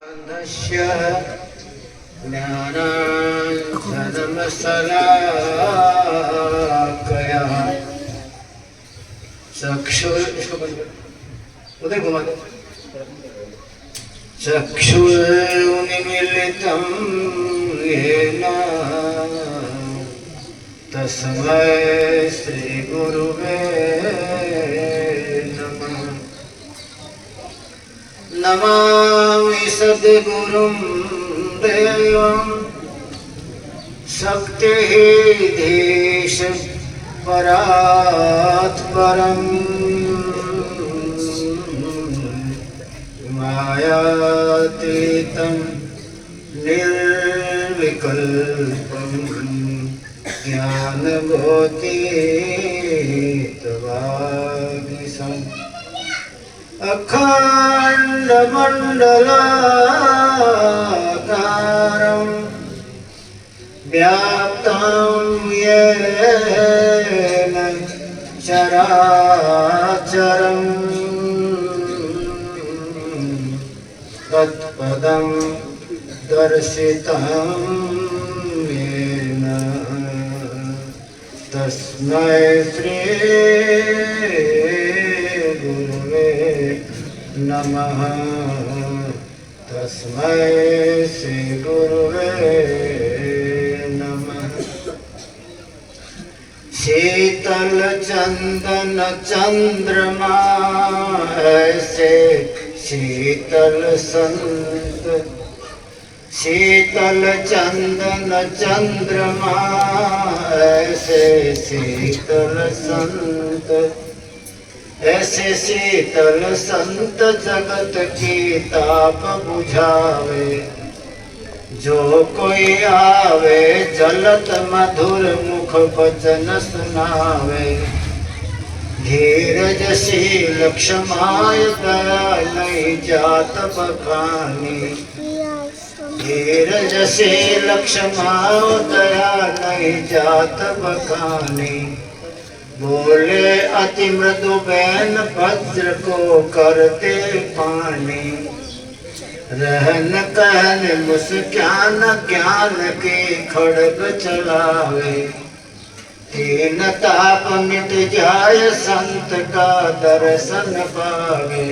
ज्ञानाञ्जनमशलाकया चक्षुरुन्मीलितं येन तस्मै श्रीगुरुवे नमः। नमामि सद्गुरुं देवं शक्तिधीश परात्परम् मायातीतं निर्विकल्पं ज्ञानगोतीतवागीशम् अखण्डमण्डलाकारं व्याप्तं येन चराचरम् तत्पदं दर्शितं येन तस्मै श्री गुरुवे नमः। तस्मै श्री गुरुवे नमः। शीतल चंदन चंद्रमा ऐसे शीतल संत, शीतल चंदन चंद्रमा ऐसे शीतल संत, ऐसे शीतल संत जगत की ताप बुझावे। जो कोई आवे जलत मधुर मुख वचन सुनावे। धीरजशील क्षमाय दया नहीं जात बखानी। धीरजशील क्षमाय दया नहीं जात बखानी। बोले अति मृदु बैन वज्र को करते पानी। रहन कहन मुस्कान ज्ञान के खड़ग चलावे। तीन ताप मिट जाय संत का दर्शन पावे।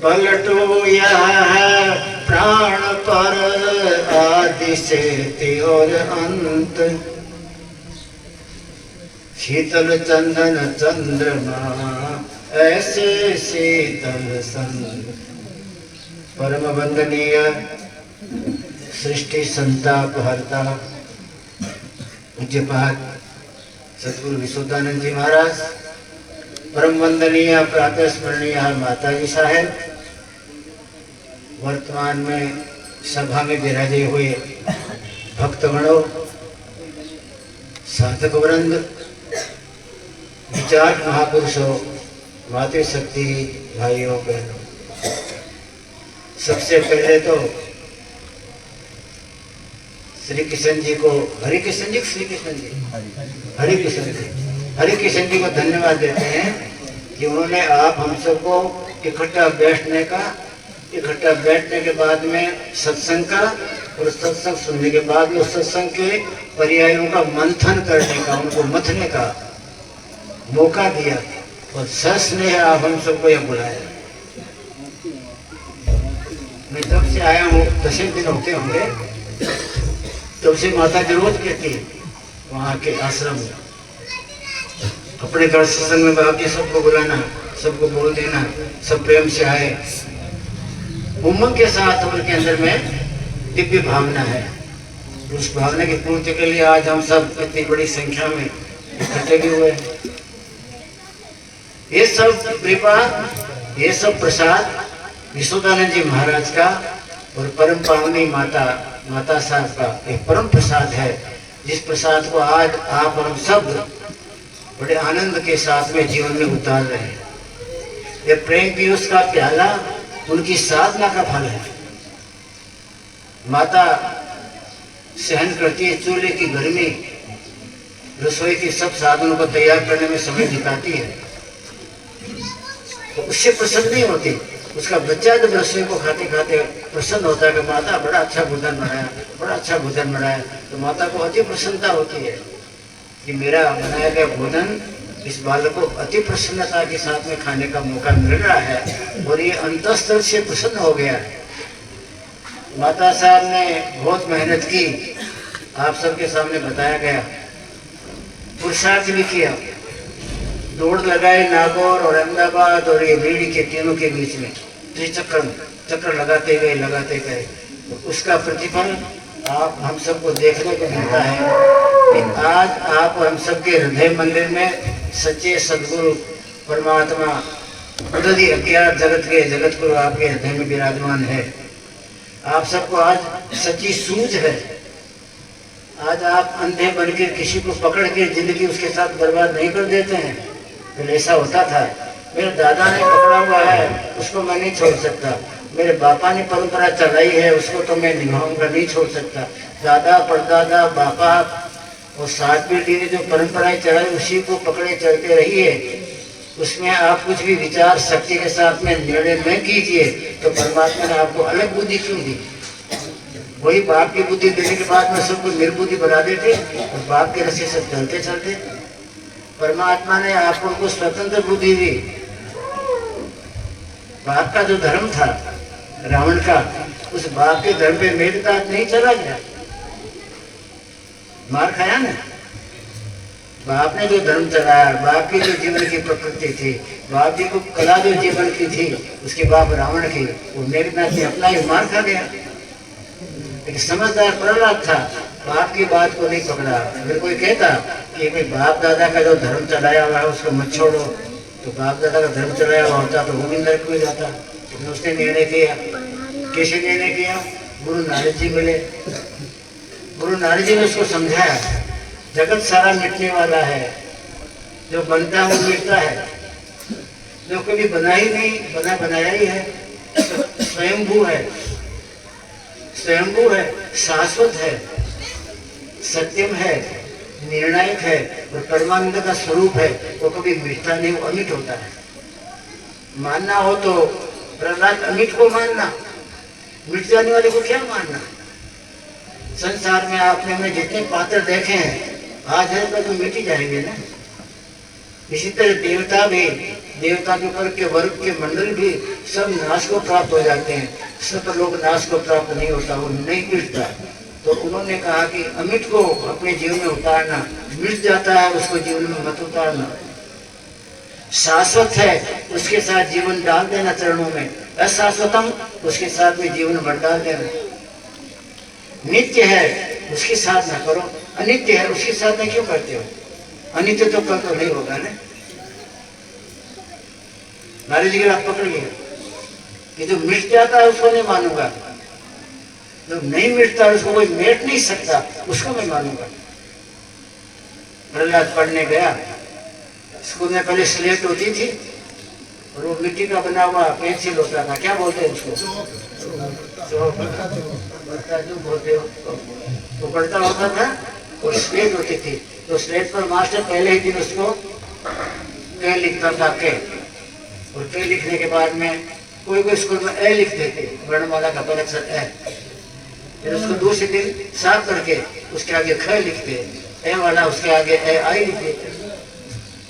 पलटू यह प्राण पर आदि से और अंत। शीतल चंदन चंद्रमा ऐसे शीतल संत। परम वंदनीय सृष्टि संताप हरता पूज्यपाद सद्गुरु विशुद्धानंद जी महाराज, परम वंदनीय प्रातः स्मरणीय माताजी साहेब, वर्तमान में सभा में विराजे हुए भक्तगणों, साधक वृंद, विचार महापुरुषों, मातृशक्ति भाइयों बहनों, सबसे पहले तो श्री कृष्ण जी को, हरि कृष्ण जी, श्री कृष्ण जी, हरि कृष्ण जी, हरि कृष्ण जी को धन्यवाद देते हैं कि उन्होंने आप हम सबको इकट्ठा बैठने के बाद में सत्संग का और सत्संग सुनने के बाद में सत्संग के पर्यायों का मंथन करने का, उनको मथने का मौका दिया और सस्नेह आप हम सबको यह बुलाया। मैं तब से आया हूँ, 10 दिन होते होंगे, तब से माता जी रोज कहती है वहाँ के आश्रम में अपने घर सत्संग में बाकी सबको बुलाना, सबको बोल देना, सब प्रेम से आए। उमंग के साथ उनके अंदर में दिव्य भावना है। उस भावना की पूर्ति के लिए आज हम सब इतनी बड़ी संख्या में इकट्ठे भी हुए। ये सब कृपा, ये सब प्रसाद विशुद्धानंद जी महाराज का और परम पावनी माता साहब का एक परम प्रसाद है, जिस प्रसाद को आज आप और हम सब बड़े आनंद के साथ में जीवन में उतार रहे हैं। ये प्रेम पीयूष का प्याला उनकी साधना का फल है। माता सहन करती है चूल्हे की गर्मी, रसोई के सब साधनों को तैयार करने में समय बिताती है, तो उससे प्रसन्न नहीं होती। उसका बच्चा जब रसोई को खाते खाते प्रसन्न होता है कि माता बड़ा अच्छा भोजन बनाया, बड़ा अच्छा भोजन बनाया, तो माता को अति प्रसन्नता होती है कि मेरा बनाया गया भोजन इस बालक को अति प्रसन्नता के साथ में खाने का मौका मिल रहा है और ये अंतःस्तर से प्रसन्न हो गया है। माता साहब ने बहुत मेहनत की, आप सबके सामने बताया गया, पुरुषार्थ भी किया, दौड़ लगाई नागौर और अहमदाबाद और ये बीड़ी के तीनों के बीच में चक्कर लगाते गए। उसका प्रतिफल आप हम सबको देखने को मिलता है कि आज आप हम सबके हृदय मंदिर में सच्चे सदगुरु परमात्मा बदली अज्ञात जगत के जगत गुरु आपके हृदय में विराजमान है। आप सबको आज सच्ची सूझ है। आज आप अंधे बनकर किसी को पकड़ के जिंदगी उसके साथ बर्बाद नहीं कर देते हैं। तो ऐसा होता था, मेरे दादा ने पकड़ा हुआ है उसको मैं नहीं छोड़ सकता, मेरे बापा ने परंपरा चलाई है उसको तो मैं निभाऊंगा, नहीं छोड़ सकता। दादा परदादा बापा और सात पीढ़ी ने जो परंपराएं चलाई उसी को पकड़े चलते रहिए। उसमें आप कुछ भी विचार शक्ति के साथ में निर्णय न कीजिए तो परमात्मा ने आपको अलग बुद्धि क्यों दी? वही बाप की बुद्धि देने के बाद में सबको निर्बुद्धि बना देते और बाप के रस्ते से चलते चलते परमात्मा ने आपको उनको स्वतंत्र बुद्धि दी। बाप का जो धर्म था रावण का, उस बाप के धर्म पे मेघनाद नहीं चला गया, मार खाया ना। बाप ने जो धर्म चलाया, बाप की जो जीवन की प्रकृति थी, बाप जी को कला जो जीवन की थी, उसके बाप रावण की, वो मेघनाद ने अपना ही मार खा गया। एक समझदार प्रहलाद था, बाप की बात को नहीं पकड़ा। अगर कोई कहता कि भाई बाप दादा का जो धर्म चलाया हुआ है उसको मत छोड़ो, तो बाप दादा का धर्म चलाया हुआ होता तो वो भी नरक में जाता। लेकिन उसने निर्णय किया। कैसे निर्णय किया? गुरु नारद जी मिले, गुरु नारद जी ने उसको समझाया जगत सारा मिटने वाला है, जो बनता है वो मिटता है, जो कभी बना ही नहीं बना बनाया ही है, स्वयंभू है, स्वयंभू है, शाश्वत है, सत्यम है, निर्णायक है और परमानंद का स्वरूप है। वो कभी मिटता नहीं, वो अमिट होता है। मानना हो तो प्रहलाद अमिट को मानना, मिट जाने वाले को क्या मानना? संसार में आपने में जितने पात्र देखे हैं आज है तो मिट ही जाएंगे ना। इसी तरह देवता भी, देवता के ऊपर के वर्ग के मंडल भी सब नाश को प्राप्त हो जाते हैं, सब लोग नाश को प्राप्त नहीं होता, वो नहीं मिटता। तो उन्होंने कहा कि अमिट को अपने जीवन में उतारना, मिट जाता है उसको जीवन में मत उतारना। शाश्वत है उसके साथ जीवन डाल देना चरणों में, अशाश्वतम उसके साथ में जीवन भर डाल देना। नित्य है उसके साथ ना करो, अनित्य है उसके साथ में क्यों करते हो? अनित्य तो कल तो नहीं होगा ना। नारद जी आप पकड़ गए कि जो मिट जाता है उसको नहीं मानूंगा, जो नहीं मिटता उसको कोई मेट नहीं सकता, उसको मैं मानूंगा। प्रहलाद पढ़ने गया, स्कूल में पहले स्लेट होती थी और वो मिट्टी का बना हुआ पेंसिल होता था, क्या बोलते हैं उसको? जो बोलते हो तो पढ़ता होता था और स्लेट होती थी। तो स्लेट पर मास्टर पहले ही दिन उसको के लिखता था के, और के लिखने के बाद में कोई स्कूल में ए लिख देते, वर्णमाला का पहला अक्षर ए, फिर उसको दूसरे दिन साफ करके उसके आगे ख लिखते, ए वाला उसके आगे ए आई लिख देते।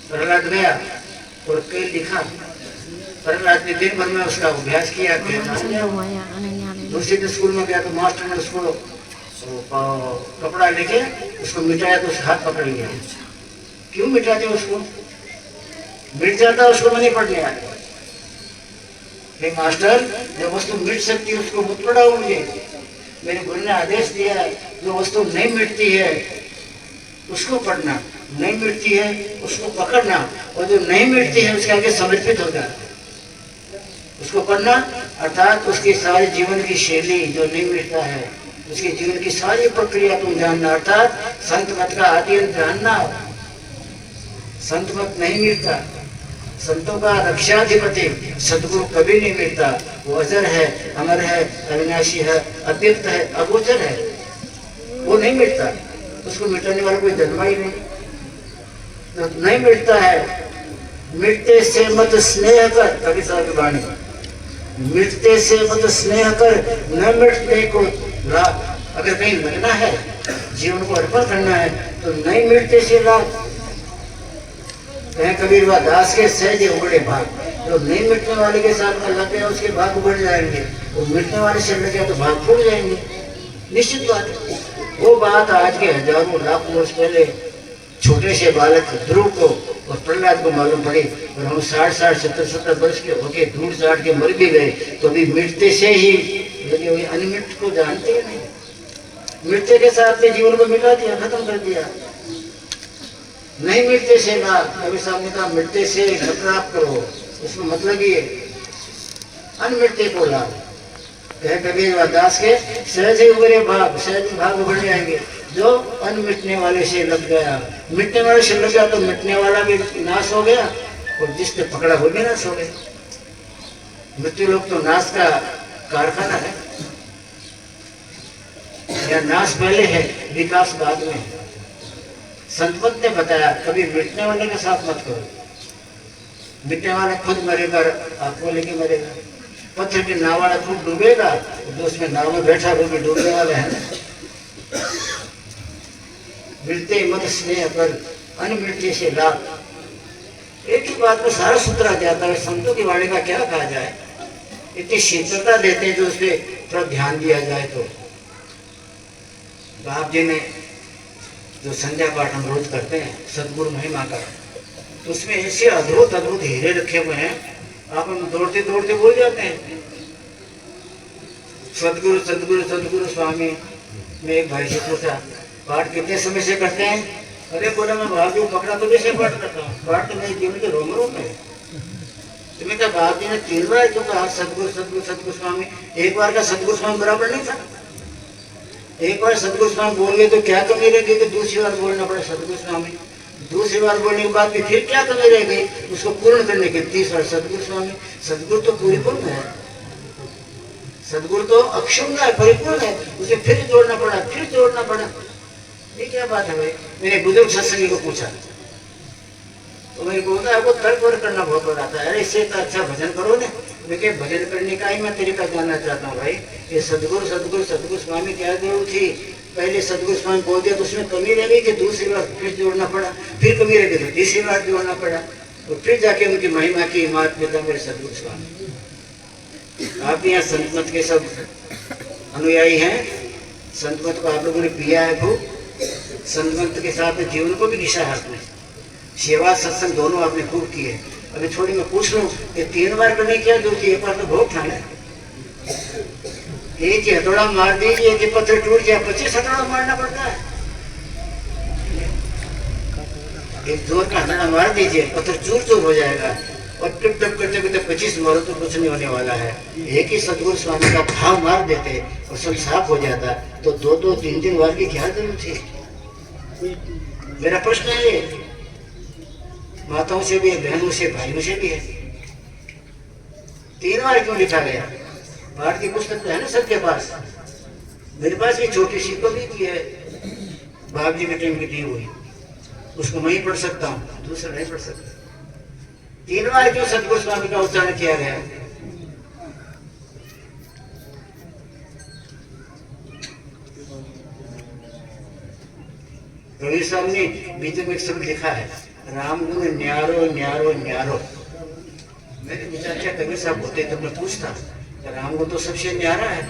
प्रहलाद गया और के लिखा, प्रहलाद ने दिन भर में उसका अभ्यास किया। दूसरे दिन स्कूल में गया तो मास्टर ने उसको कपड़ा लेके उसको मिटाया तो उसका हाथ पकड़ लिया। क्यों मिटाते उसको? मिट जाता उसको नहीं पढ़ने आया। मास्टर जो वस्तु मिट सकती है उसको मत पढ़ाओ मुझे, मेरे गुरु ने आदेश दिया है जो वस्तु नहीं मिटती है उसको पढ़ना, नहीं मिटती है उसको पकड़ना, और जो नहीं मिटती है उसके आगे समर्पित हो जाना, उसको पढ़ना। अर्थात उसके सारे जीवन की शैली जो नहीं मिटता है, उसके जीवन की सारी प्रक्रिया तुम जानना, अर्थात संत मत का आदि जानना। संत मत नहीं मिटता, संतों का रक्षाधिपति सदगुरु कभी नहीं मिटता। वो अजर है, अमर है, अविनाशी है, अव्यक्त है, अगोचर है, वो नहीं मिटता। उसको मिटाने वाला कोई जन्मा ही नहीं, तो नहीं मिटता है। मिटते से मत स्नेह कर, कभी साहब की वाणी, मिटते से मत स्नेह कर, न मिटने को लाभ। अगर कहीं लगना है, जीवन को अर्पण करना है, तो नहीं मिटते से लाभ। कहें कबीर दास के सहज उगड़े भाग, जो नहीं मिटने वाले के साथ में लग गया उसके भाग उगड़ जाएंगे, वो मिटने वाले से लग गया तो भाग फूट जाएंगे। निश्चित बात है। वो बात आज के हजारों लाखों वर्ष पहले छोटे से बालक ध्रुव को और प्रहलाद को मालूम पड़ी, और हम 60-60, 70-70 वर्ष के होके धूल चाट के मर भी गए, तो अभी मिटते से ही लगे हुए अनमिट को जानते हैं नहीं। मिटते के साथ में जीवन को मिटा दिया, खत्म कर दिया। नहीं मिटते से लाभ, कभी सामने कहा मिटते से प्राप्त करो, इसका मतलब ये अनमिटते को लाभ। कबीर दास के सहज उभरे भाग, सहज भाग उभर जाएंगे। जो अनमिटने वाले से लग गया, मिटने वाले से लग गया तो मिटने वाला भी नाश हो गया, और जिसने पकड़ा वो भी नाश हो गया। मृत्यु लोग तो नाश का कारखाना है, या नाश पहले है, विकास बाद में है। संतपत ने बताया कभी मिटने वाले के साथ मत करो। मिटने वाला खुद मरेगा, आपको लेके मरेगा। पत्थर की नाव वाला खुद डूबेगा, तो उसमें नाव में बैठा वो भी डूबने वाला है। मिलते मत स्नेह पर, अनमिलते से लाभ। एक ही बात में सारा सूत्र आ जाता है। संतों की वाणी का क्या कहा जाए, इतनी शीतलता देते हैं जो उस पर थोड़ा ध्यान दिया जाए। तो बाप जी ने जो संध्या पाठ हम रोज करते हैं सदगुरु महिमा का, तो उसमें ऐसे अद्भुत अद्भुत हीरे रखे हुए हैं, आप हम दौड़ते दौड़ते बोल जाते हैं सदगुरु सदगुरु सदगुरु स्वामी। मैं एक भाई से पूछा पाठ कितने समय से करते हैं? अरे बोला मैं बाबू पकड़ा तो कैसे पाठ करता हूँ, पाठ तो मेरे जीवन के रोम रोम है। तो मैं कहा बाप जी ने 3 बार क्यों कहा सदगुरु सदगुरु सदगुरु स्वामी? एक बार का सदगुरु स्वामी बराबर नहीं था। एक बार सदगुरु स्वामी बोल गए तो क्या कमी रह गई कि दूसरी बार बोलना पड़ा सदगुरु स्वामी। दूसरी बार बोलने के बाद भी फिर क्या कमी रह गई, उसको पूर्ण करने के 30 बार सदगुरु स्वामी। सदगुरु तो परिपूर्ण है, सदगुरु तो अक्षुण्ण है, परिपूर्ण है, उसे फिर जोड़ना पड़ा, फिर जोड़ना पड़ा। ये क्या बात है भाई? मैंने बुजुर्ग सत्संगी को पूछा तो मेरे को होता है वो तर्क वर्क करना बहुत बड़ा था। अरे इससे तो अच्छा भजन करो ना। देखिए भजन करने का ही मैं तरीका जानना चाहता हूँ भाई। ये सदगुरु सदगुरु सदगुरु स्वामी क्या जरूरत थी? पहले सदगुरु स्वामी बोल दिया तो उसमें कमी रह गई कि दूसरी बार फिर जोड़ना पड़ा, फिर कमी रह गई तो तीसरी बार जोड़ना पड़ा, तो फिर जाके उनकी महिमा की मात पिता मेरे सदगुरु स्वामी। आप यहाँ संतमत के सब अनुयायी हैं, संतमत को आप लोगों ने पिया है खूब, संतमत के साथ जीवन को भी निशा है आपने, सेवा सत्संग दोनों आपने खूब किए। अभी थोड़ी मैं पूछ लूँ कि 3 बार करने क्या जो कि एक बार तो बहुत था ना। एक ही हथौड़ा मार दीजिए कि पत्थर टूट जाए, 25 हथौड़ा मारना पड़ता है। एक जोर का हथौड़ा मार दीजिए पत्थर चूर चूर हो जाएगा, और टिप टप करते करते 25 मारो तो कुछ नहीं होने वाला है। एक ही सदगुरु स्वामी का भाव मार देते और सब साफ हो जाता, तो 2-2, 3-3 बार की क्या जरूरत थी? मेरा प्रश्न है ये, माताओं से भी है, बहनों से, भाइयों से भी है। 3 बार क्यों लिखा गया? पाठ की पुस्तक तो है ना सबके पास, मेरे पास भी छोटी सी कॉपी भी है, बाप जी के टाइम की दी हुई, उसको मैं ही पढ़ सकता हूँ, दूसरा नहीं पढ़ सकता। 3 बार क्यों सदगुरु स्वामी का उच्चारण किया गया? कबीर साहब ने बीच में एक शब्द लिखा है, राम गुण न्यारो न्यारो न्यारो। मैंने विचार किया कबीर साहब होते तो मैं पूछता, राम गुण तो सबसे न्यारा है,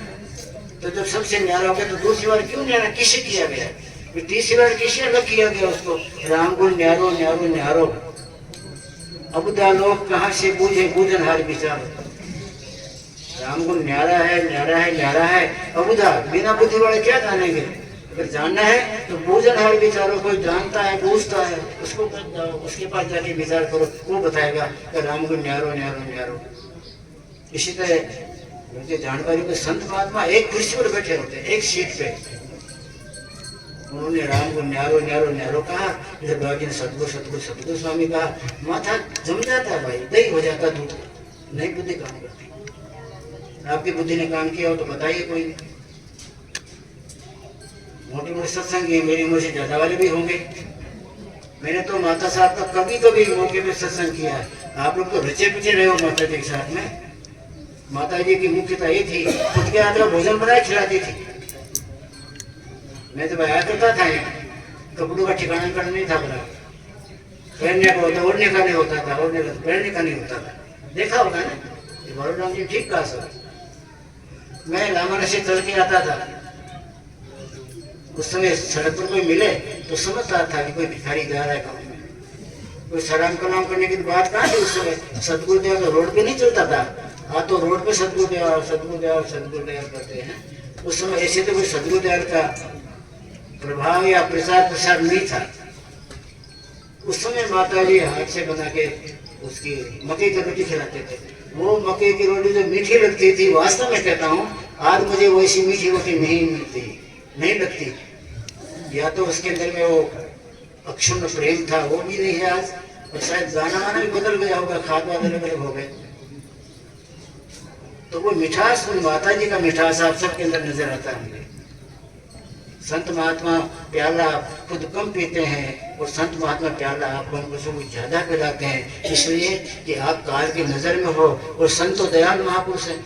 तो जब सबसे न्यारा हो गया तो दूसरी बार क्यों न्यारा किसे किया गया? तीसरी बार किसे अलग किया गया उसको? राम गुण न्यारो न्यारो न्यारो। अबुदा लोग कहाँ से बूझे बूझन हार विचार। राम गुण न्यारा है न्यारा है न्यारा है, अबुदा बिना बुद्धि वाले क्या जानेंगे? अगर जानना है तो बूझन हार विचारो, कोई जानता है बूझता है उसको जाओ, उसके पास जाके विचार करो, वो बताएगा कि राम गुण न्यारो न्यारो न्यारो। इसी तरह मुझे जानकारी को संत महात्मा एक कुर्सी पर बैठे होते हैं, एक सीट पे, उन्होंने राम को न्यारो न्यारो न्यारो कहा, जैसे बाबा ने सतगुरु सतगुरु सतगुरु स्वामी कहा, माथा जम जाता है भाई, दही हो जाता दूध, नहीं बुद्धि काम करती। आपकी बुद्धि ने काम किया हो तो बताइए, कोई नहीं। मोटी मोटी सत्संग है, मेरी उम्र से ज्यादा वाले भी होंगे। मैंने तो माता साहब का कभी कभी मौके पे सत्संग किया है, आप लोग तो रचे पिछे रहे हो माता जी के साथ में। माता जी की मुख्यता ये थी, खुद के हाथ का भोजन बनाए खिलाती थी। मैं तो आया करता था यहाँ, कपड़ों का ठिकाना करना नहीं था बना, पहनने का होता, ओढ़ने का नहीं होता था, ओढ़ने का पहनने का नहीं होता था। देखा होगा ना, ये बाबूराम जी ठीक कहा सर। मैं लामाना से चल के आता था, उस समय सड़क पर कोई मिले तो समझता था कि कोई भिखारी जा रहा है गाँव में। कोई सलाम कलाम करने की बात कहाँ थी उस समय। सतगुरुदेव तो रोड पे नहीं चलता था, हाँ तो रोड पे सतगुरुदेव सतगुरुदेव सतगुरुदेव करते हैं। उस समय ऐसे तो कोई सतगुरुदेव का प्रभाव या प्रसार नहीं था। उस समय माता जी हाथ से बना के उसकी मकई की रोटी खिलाते थे। वो मकई की रोटी जो मीठी लगती थी, वास्तव में कहता हूँ आज मुझे वैसी मीठी रोटी नहीं मिलती, नहीं लगती। या तो उसके अंदर में वो अक्षुण्ण प्रेम था, वो भी नहीं है आज, और शायद गाना वाना भी बदल गया होगा, खाद अलग अलग हो गए। तो वो मिठास, उन माता जी का मिठास आप सबके अंदर नजर आता है। संत महात्मा प्याला खुद कम पीते हैं और संत महात्मा प्याला आप हमको ज्यादा पिलाते हैं, इसलिए कि आप काल की नजर में हो और संत तो दयाल महापुरुष है।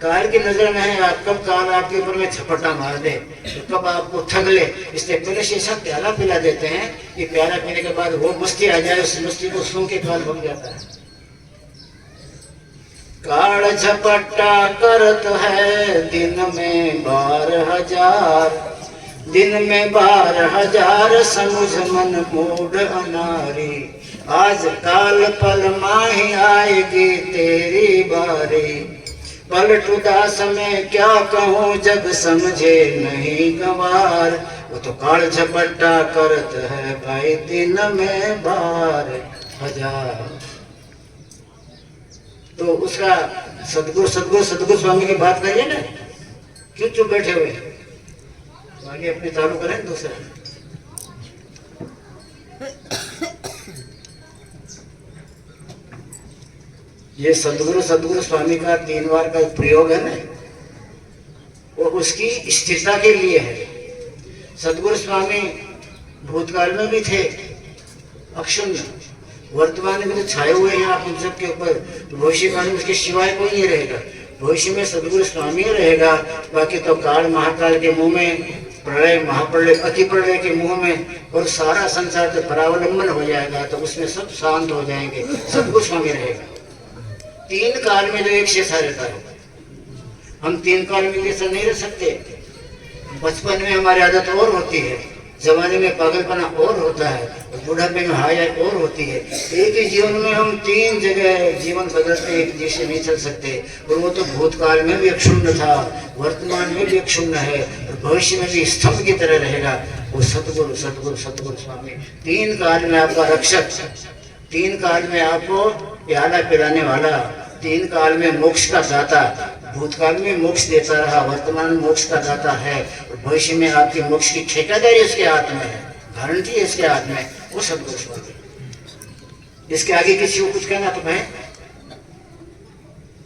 काल की नजर में है, आप कब काल आपके ऊपर में झपटा मार दे, तो कब आपको ठग ले, इसलिए पहले से ऐसा प्याला पिला देते हैं कि प्याला पीने के बाद वो मस्ती आ जाए, उस मस्ती को सूंघ के काल भग जाता है। काल झपटा करत है दिन में 12,000, दिन में 12,000 समुझ मन मूढ़ अनारी। आज काल पल माही आएगी तेरी बारी, पलट उदास में क्या कहूँ जग समझे नहीं गंवार। वो तो काल झपट्टा करत है भाई दिन में 12,000। तो उसका सदगुरु स्वामी की बात करिए ना, क्यों चुप बैठे हुए, आगे अपने चालू करें दूसरा। ये सदगुरु स्वामी का 3 बार का प्रयोग है ना, वो उसकी स्थिरता के लिए है। सदगुरु स्वामी भूतकाल में भी थे अक्षुण्ण, वर्तमान में तो छाए हुए हैं आप उन सब के ऊपर। भविष्य काल में उसके सिवाय कोई नहीं रहेगा, भविष्य में सदगुरु स्वामी रहेगा। बाकी तो काल महाकाल के मुंह में, प्रलय महाप्रलय अति प्रलय के मुंह में, और सारा संसार तो परावलंबन हो जाएगा, तो उसमें सब शांत हो जाएंगे, सदगुरु स्वामी रहेगा। 3 काल में जो एक जैसा रहता है, हम 3 काल में जैसा नहीं रह सकते। बचपन में हमारी आदत और होती है, जवानी में पागलपना और होता है, बुढ़ापे में हाय और होती है। एक ही जीवन में हम 3 जगह जीवन बदलते, एक जैसे नहीं चल सकते। और वो तो भूतकाल में भी अक्षुण्ण था, वर्तमान में भी अक्षुण्ण है, और भविष्य में भी स्तंभ की तरह रहेगा। वो सतगुरु सतगुरु सतगुरु स्वामी 3 काल में आपका रक्षक, 3 काल में आपको प्याला पिलाने वाला, 3 काल में मोक्ष का दाता। भूतकाल में मोक्ष देता रहा, वर्तमान में मोक्ष का दाता है, और भविष्य में आपकी मोक्ष की ठेकेदारी उसके हाथ में है, गारंटी है इसके हाथ में। वो सदगुरु स्वामी, इसके आगे किसी को कुछ कहना तो कहें।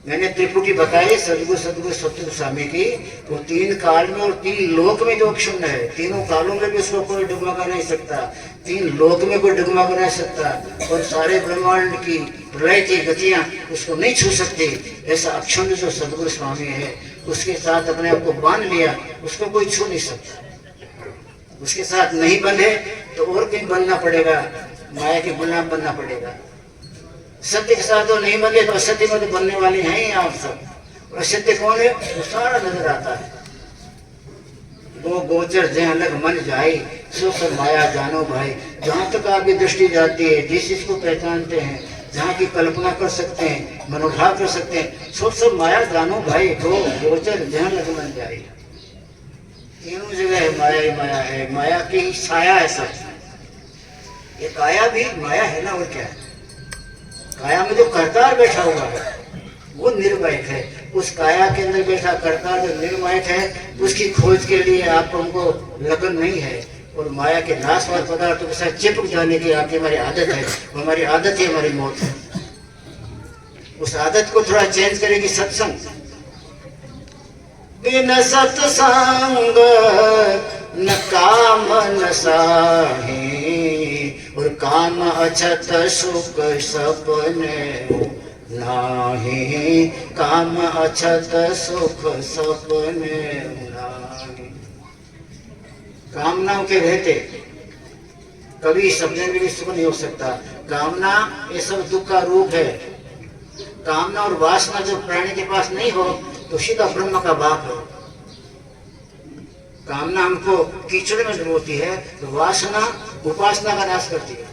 मैंने त्रिपुटी बताई सदगुरु सतगुरु स्वामी की, वो 3 काल में और 3 लोक में जो अक्षुण्ण है, तीनों कालों में भी उसको कोई डगमगा नहीं सकता, 3 लोक में कोई डगमगा नहीं सकता, और सारे ब्रह्मांड की प्रलय की गतियां उसको नहीं छू सकती। ऐसा अक्षुण्ण जो सदगुरु स्वामी है, उसके साथ अपने आप को बांध लिया, उसको कोई छू नहीं सकता। उसके साथ नहीं बंधे तो और कहीं बनना पड़ेगा, माया के गुलाम बनना पड़ेगा। सत्य के साथ तो नहीं बने तो असत्य में तो बनने वाले हैं ही आप सब। और असत्य कौन है, वो सारा नजर आता है। वो गोचर जहाँ अलग मन जाए, सो सब माया जानो भाई। जहाँ तक आपकी दृष्टि जाती है, जिस चीज को पहचानते हैं, जहाँ की कल्पना कर सकते हैं, मनोभाव कर सकते हैं, सब माया जानो भाई। वो गोचर जहाँ अलग मन जाए, तीनों जगह है माया ही माया है, माया की छाया है सब। ये काया भी माया है ना, और क्या है। काया में जो करतार बैठा हुआ है वो निर्वायक है, उस काया के अंदर बैठा करतार जो निर्वायक है, उसकी खोज के लिए आपको हमको लगन नहीं है। और माया के नाशवान पदार्थों के साथ चिपक जाने की आपकी हमारी आदत है, हमारी आदत ही हमारी मौत है। उस आदत को थोड़ा चेंज करेगी सत्संग। बिन सत्संग न काम न साही, और काम अछत सुख सपने नाही काम अछत सुख सपने नाही। कामनाओं के रहते कभी सपने में भी सुख नहीं हो सकता। कामना ये सब दुख का रूप है। कामना और वासना जो प्राणी के पास नहीं हो तो सीधा ब्रह्म का बाप है। कामना हमको कीचड़ में डुबोती है, तो वासना उपासना का नाश करती है।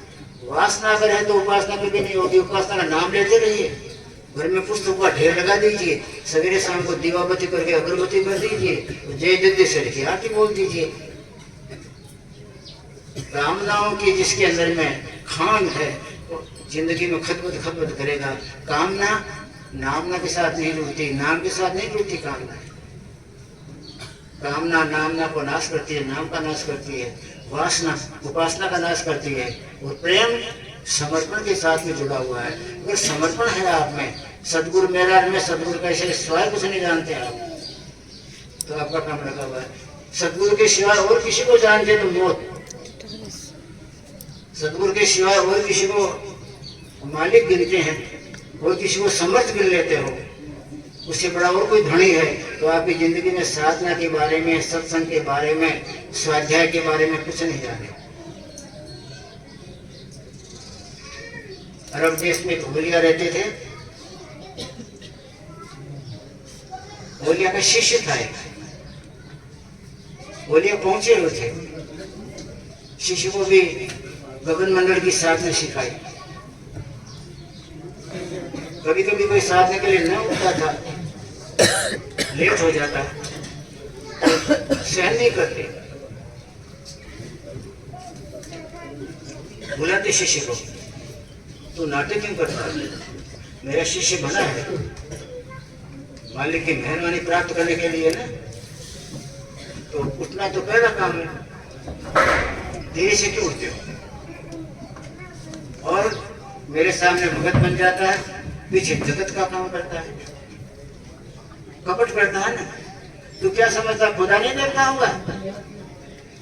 वासना अगर है तो उपासना कभी नहीं होगी। उपासना का नाम लेते रहिए, घर में पुस्तकों का ढेर लगा दीजिए, सवेरे शाम को दीवाबत्ती करके अगरबत्ती कर दीजिए, जय जगदीश्वर की आरती बोल दीजिए। कामनाओं की जिसके अंदर में खान है वो जिंदगी में खतबत करेगा। कामना नामना के साथ नहीं जुड़ती, नाम के साथ नहीं जुड़ती। कामना नामना को नाश करती है, नाम का नाश करती है। वासना उपासना का नाश करती है। और प्रेम समर्पण के साथ में जुड़ा हुआ है। अगर समर्पण है आप में, सदगुरु मेरा में सदगुरु कैसे सिवाय कुछ नहीं जानते आप, तो आपका काम लगा हुआ है। सदगुरु के सिवाय और किसी को जानते तो मौत। सदगुरु के सिवाय और किसी को मालिक गिनते हैं, और किसी को समर्थ गिन लेते हो, उससे बड़ा और कोई धनी है तो आपकी जिंदगी में साधना के बारे में, सत्संग के बारे में, स्वाध्याय के बारे में कुछ नहीं जाने। अरब देश में होलिया रहते थे। होलिया का शिष्य था। होलिया पहुंचे हुए थे, शिष्य को भी गगन मंडल की साधना सिखाई। कभी कभी कोई साधने के लिए न उठता था, लेट हो जाता, सहन नहीं करते, बुलाते शिष्य को, तू नाटक क्यों करता है? मेरा शिष्य बना है, मालिक की मेहरबानी प्राप्त करने के लिए ना, तो उठना तो पहला काम है, देर से क्यों उठते हो? और मेरे सामने भगत बन जाता है, पीछे जगत का काम करता है, कपट करता है ना। तू क्या समझता खुदा नहीं देखता होगा?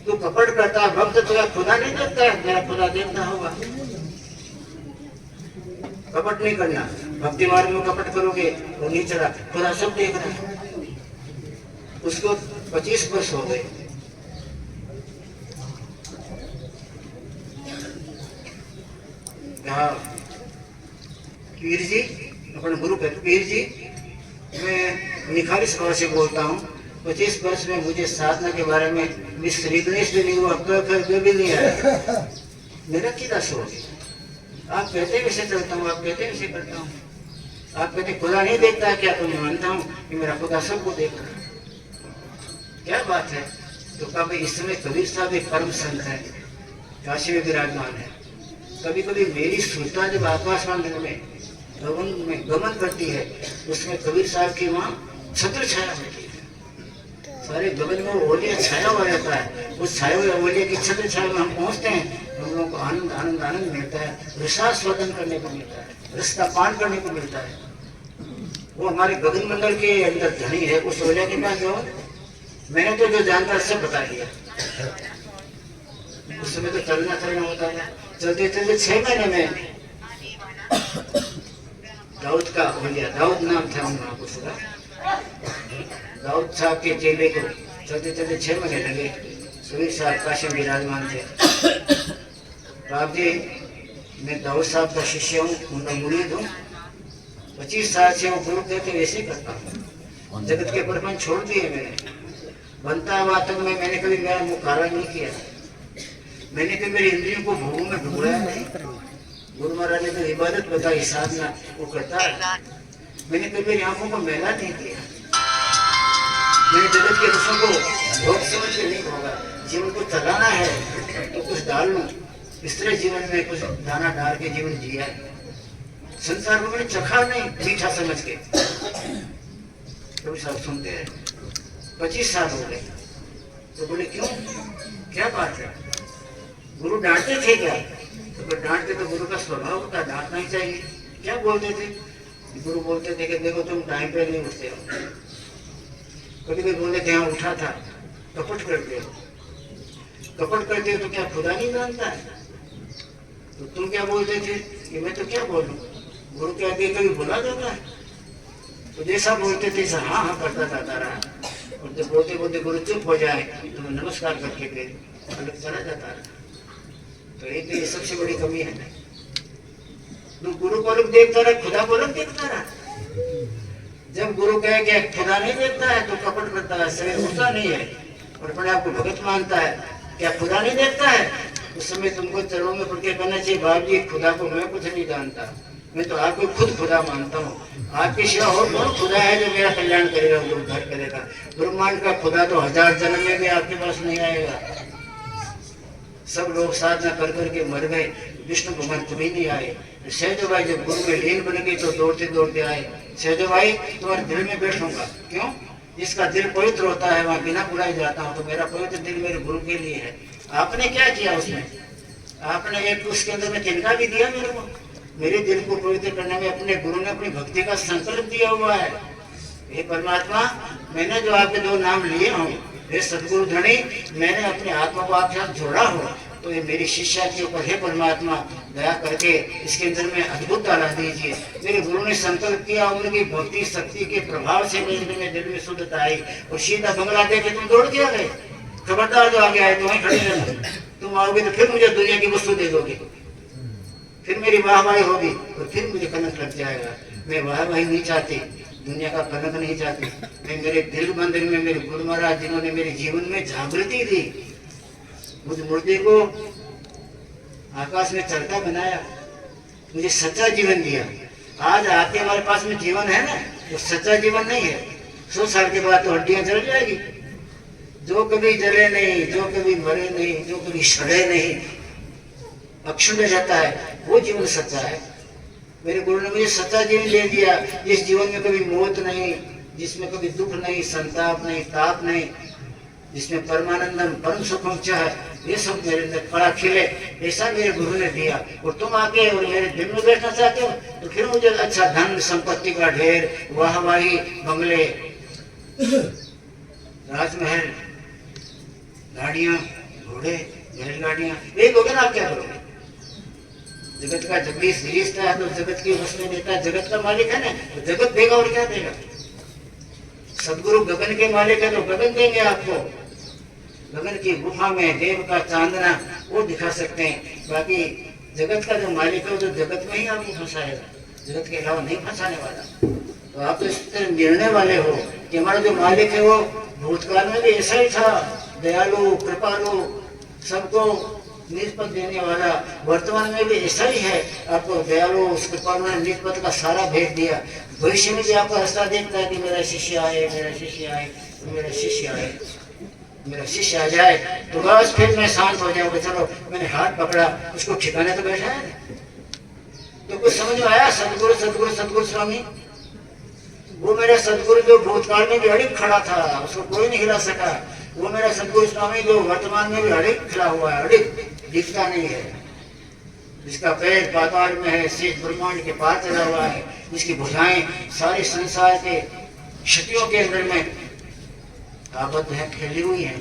तू कपट करता भक्त तो खुदा नहीं देखता है? मेरा खुदा देखता होगा। कपट नहीं करना। भक्ति मार्ग में कपट करोगे वो नहीं चला, खुदा सब देख रहा है। उसको 25 वर्ष हो गए। पीर जी अपने गुरु कहते, पीर जी मैं निखालिस भाव से बोलता हूँ, 25 वर्ष में मुझे साधना के बारे में विश्रीगणेश भी नहीं हुआ, भी नहीं आया। मेरा क्या सोच? आप कहते वैसे चलता हूँ, आप कहते वैसे करता हूँ। आप कहते खुदा नहीं देखता है क्या? तो मैं मानता हूँ कि मेरा खुदा सबको देख रहा है। क्या बात है? तो कभी इस समय कबीर साहब एक परम संत है, काशी में विराजमान है। कभी कभी मेरी सुरता जब आकाश मंदिर में गमन करती है, उसमें कबीर साहब की वहाँ छत्र छाया होती है। सारे गगन में वो ओलिया छाया हुआ रहता है। उस छाए हुए ओलिया की छत्र छाया में हम पहुँचते हैं, हम लोगों को आनंद आनंद आनंद मिलता है, रसास्वादन स्वादन करने को मिलता है, रसका पान करने को मिलता है। वो हमारे गगन मंडल के अंदर धनी है। उस ओलिया के पास जाओ, मैंने तो जो जानता सब बता दिया। उस समय तो चलना होता है। चलते चलते 6 महीने में दाऊद का ओलिया, दाऊद नाम था उन महापुरुष का, दाऊद साहब के चेले को चलते चलते 6 महीने लगे। कबीर साहब काशी में विराजमान थे। बाप जी मैं दाऊद साहब का शिष्य हूँ, उनका मुरीद हूँ। 25 साल से वो गुरु कहते वैसे ही करता हूँ। जगत के प्रपंच छोड़ दिए मैंने। बनता हुआ तक में मैंने कभी मेरा मुँह काला नहीं किया। मैंने कभी मेरी इंद्रियों को भोगों में डुबोया नहीं। गुरु महाराज ने तो इबादत बताई, साधना वो करता है। मैंने कभी मेरी आंखों को मैला नहीं किया। मैंने जगत के रसों को भोग समझ के नहीं भोगा। जीवन को चलाना है तो कुछ डाल लूं, इस तरह जीवन में कुछ दाना डाल के जीवन जिया है। संसार को मैंने चखा नहीं मीठा समझ के। तो सब सुनते हैं 25 साल हो गए। तो बोले क्यों, क्या बात है? गुरु डांटते थे क्या? तो डांटते तो गुरु का स्वभाव होता, डांटना ही चाहिए। क्या बोलते थे? गुरु बोलते थे कि देखो तुम टाइम पे नहीं उठते हो। कभी कभी बोलते थे हाँ उठा था। कपट करते हो, कपट करते हो तो क्या खुदा नहीं जानता है? तो तुम क्या बोलते थे कि मैं तो क्या बोलूं, गुरु के आगे कभी बोला जाता है? तो जैसा बोलते थे हाँ हाँ करता जाता रहा, और जब बोलते बोलते गुरु चुप हो जाए तो मैं नमस्कार करके फिर अलग चला जाता रहा। तो ये सबसे बड़ी कमी है ना, तो गुरु को अलग देखता रहा, खुदा को अलग देखता रहा। जब गुरु कहे कि खुदा नहीं देखता है तो कपट करता है, शरीर होता नहीं है और अपने आप को भगत मानता है, क्या खुदा नहीं देखता है? उस समय तुमको चरणों में पड़ के कहना चाहिए, बाप जी खुदा को मैं कुछ नहीं जानता, मैं तो आपको खुद खुदा मानता हूँ। आपके सिवा और कौन खुदा है जो मेरा कल्याण करेगा, जो उद्धार करेगा? ब्रह्मांड का खुदा तो 1000 जन्म में भी आपके पास नहीं आएगा। सब लोग साधना कर करके मर गए, विष्णु भगवान कभी नहीं आए। सहजो भाई जब गुरु में लीन बन गई तो दौड़ते दौड़ते आए, सहजो भाई तुम्हारे दिल में बैठूंगा। क्यों? जिसका दिल पवित्र होता है वहाँ बिना बुलाए जाता हूँ, तो मेरा पवित्र दिल मेरे गुरु के लिए है। आपने क्या किया उसमें? आपने एक उसके अंदर में तिनका भी दिया मेरे को। मेरे दिल को पवित्र करने में अपने गुरु ने अपनी भक्ति का संकल्प दिया हुआ है। हे परमात्मा, मैंने जो आपके 2 नाम लिए हों, हे सदगुरु धनी, मैंने अपने आत्मा को आपके साथ जोड़ा हो, तो ये मेरी शिष्या के ऊपर हे परमात्मा दया करके इसके अंदर में अद्भुत डाला दीजिए। मेरे गुरु ने संकल्प किया, उनकी भक्ति शक्ति के प्रभाव से मेरे दिल में शुद्धता आई, और सीधा बंगला देके तुम दौड़ के आ गए। खबरदार जो आगे आए तो वहीं खड़े रहना, तुम आओगे तो फिर मुझे दुनिया की वस्तु दे दोगे, फिर मेरी वाहवाही होगी और फिर मुझे कनक लग जाएगा। मैं वाहवाही नहीं चाहती, दुनिया का कनक नहीं चाहती। मैं मेरे दिल मंदिर में मेरे गुरु महाराज जिन्होंने मेरे जीवन में जागृति दी, मुझ मूर्ति को आकाश में चलता बनाया, मुझे सच्चा जीवन दिया। आज आपके हमारे पास में जीवन है ना, वो सच्चा जीवन नहीं है। 100 साल के बाद तो हड्डियां जल जाएगी। जो कभी जले नहीं, जो कभी मरे नहीं, जो कभी सड़े नहीं, अक्षुण्ण रहता है, वो जीवन सच्चा है। मेरे गुरु ने मुझे सच्चा जीवन दे दिया, जिस जीवन में कभी मौत नहीं, जिसमें कभी दुख नहीं, संताप नहीं, ताप नहीं, जिसमें परमानंदम परम सुखम चाह, ये सब मेरे अंदर फड़ा खिले, ऐसा मेरे गुरु ने दिया। और तुम आके और मेरे दिल में बैठना चाहते हो तो फिर मुझे अच्छा धन संपत्ति का ढेर, वाहवाही, बंगले, राजमहल, गाड़ियां, घोड़े, बैलगाड़ियां, ये दोगे ना, आप क्या करोगे? जगत का जगदीश गिरीशता है तो जगत की वस्तु देता है, जगत का मालिक है ना, तो जगत देगा और क्या देगा? सदगुरु गगन के मालिक है तो गगन देंगे आपको। गगन की गुफा में देव का चांदना वो दिखा सकते हैं, बाकी जगत का जो मालिक है वो तो जगत में ही आपको फंसाएगा, जगत के अलावा नहीं फंसाने वाला। तो आप तो इस तरह निर्णय वाले हो कि हमारा जो मालिक है वो भूतकाल में भी ऐसा ही था, दयालु, कृपालु, सबको निष्पत देने वाला, वर्तमान में भी ऐसा ही है। आपको दयालु, उस कृपालु ने निष्पत का सारा भेद दिया। भविष्य में भी आपको रास्ता देखता है कि मेरा शिष्य आए, मेरा शिष्य आए, मेरा शिष्य आए, मेरा शिष्य आ जाए तो बस फिर मैं शांत हो जाऊंगा। चलो मैंने हाथ पकड़ा, उसको ठिकाने तो बैठा है। तो कुछ समझ में आया? सदगुरु सदगुरु सदगुरु स्वामी, वो मेरा सदगुरु जो भूतकाल में भी अड़िग खड़ा था, उसको कोई नहीं हिला सका। वो मेरा सदगुरु स्वामी जो वर्तमान में भी अड़िग खड़ा हुआ है, अड़िग दिखता नहीं है, जिसका पैर पाताल में है, शेष ब्रह्मांड के पार चला हुआ है, जिसकी भुजाएं सारे संसार के क्षतियों के अंदर में आबद्ध है, फैली हुई है,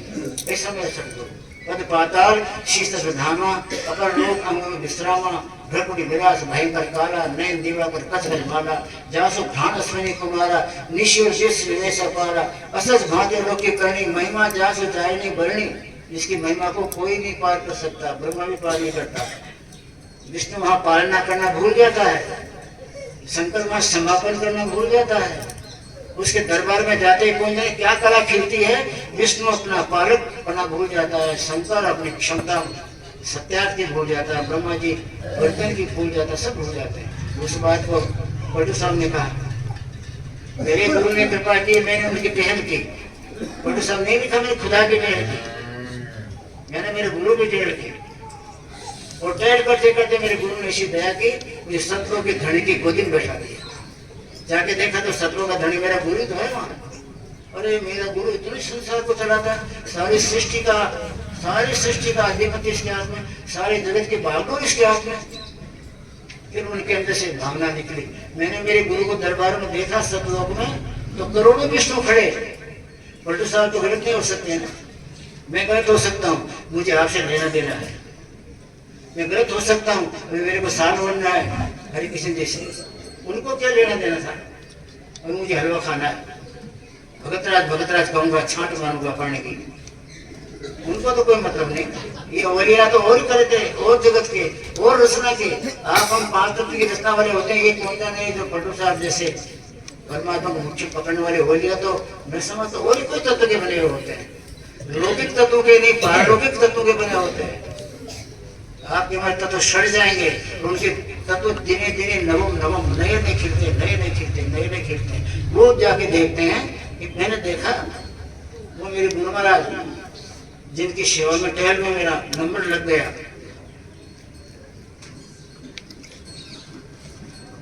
ऐसा मेरा सदगुरु। पद पाताल शीर्ष धामा, अपर लोक अंग विश्रामा, भ्रकुटी विरास भयंकर काला, नयन दिवाकर कसगज माला, जासु भान अश्विनी कुमारा, निशिर शिष्य निवेश पारा, असज भांति लोक की करणी महिमा, जासु जायनी बरणी, जिसकी महिमा को कोई नहीं पार कर सकता, ब्रह्मा भी पार नहीं करता। विष्णु वहां पालना करना भूल जाता है, शंकर वहां समापन करना भूल जाता है। उसके दरबार में जाते ही कौन जाने क्या कला खिलती है। विष्णु अपना पालक पना भूल जाता है, शंकर अपनी क्षमता सत्यार्थ की भूल जाता है, ब्रह्मा जी बर्तन की भूल जाता है, सब भूल जाते हैं। उस बात को पलटू साहब ने कहा, मेरे गुरु ने कृपा की, मैंने उनकी पहल की। पलटू साहब नहीं लिखा, मैंने खुदा की पहल की, मैंने मेरे गुरु की पहल की। और टहल करते करते मेरे गुरु ने ऐसी दया की, मुझे सतलों की धनी की गोदी में बैठा दिया। जाके देखा तो सतलों का धनी मेरा गुरु तो है वहाँ। अरे मेरा गुरु इतने संसार को चलाता, सारी सृष्टि का अधिपति इसके हाथ में, सारे जगत के बागडोर इसके हाथ में। फिर उनके अंदर से भावना निकली। मैंने मेरे गुरु को दरबार में देखा सतलोक में, तो करोड़ों विष्णु खड़े। पलटू साहब तो गलत नहीं हो सकते हैं, मैं गलत हो सकता हूँ, मुझे आपसे लेना देना है। मैं गलत हो सकता हूँ, मेरे को साल बनना है हरि कृष्ण जैसे, उनको क्या लेना देना था? और मुझे हलवा खाना है, भगतराज कहूंगा, छांट मारूंगा पानी की, उनको तो कोई मतलब नहीं। ये औलिया तो और करते, और जगत के, और रचना के। आप हम 5 तत्व की रचना वाले होते हैं, ये होता नहीं जो पटू साहब जैसे परमात्मा को मुख्य पकड़ने वाले औलिया तो मैं समझता और ही कोई तत्व के बने हुए होते हैं, लौकिक तत्व के नहीं, पारलौकिक तत्व के बने होते हैं। आपके हमारे तत्व सड़ जाएंगे, उनके तत्व दिने दिने नवम नवम नए नए खिलते, नए नए खिलते, नए नए खिलते। वो जाके देखते हैं कि मैंने देखा वो मेरे गुरु महाराज जिनकी सेवा में टहल में मेरा नंबर लग गया।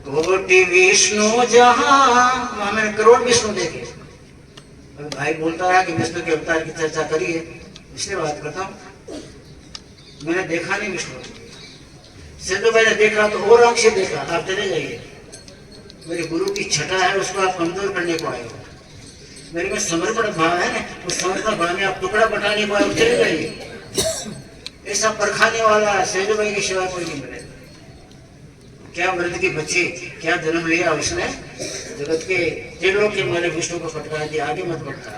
कोटि विष्णु जहां, वहां मैंने करोड़ विष्णु देखे। भाई बोलता है कि विष्णु के अवतार की चर्चा करिए, इसलिए बात करता हूँ। मैंने देखा नहीं विष्णु, सिद्धू भाई ने देखा तो और आंख से देखा। आप चले जाइए, मेरे गुरु की छटा है, उसको आप कमजोर करने को आए हो। मेरे में समर्पण भाव है ना, उस समर्पण भाव में आप टुकड़ा बटाने को आए, चले जाइए। ऐसा परखाने वाला सिद्धू भाई की सेवा कोई नहीं मिले। क्या मृद की बच्ची, क्या जन्म लिया उसने, जगत के टेढ़ों के मैंने विष्णु को फटका दिया, आगे मत बढ़ता।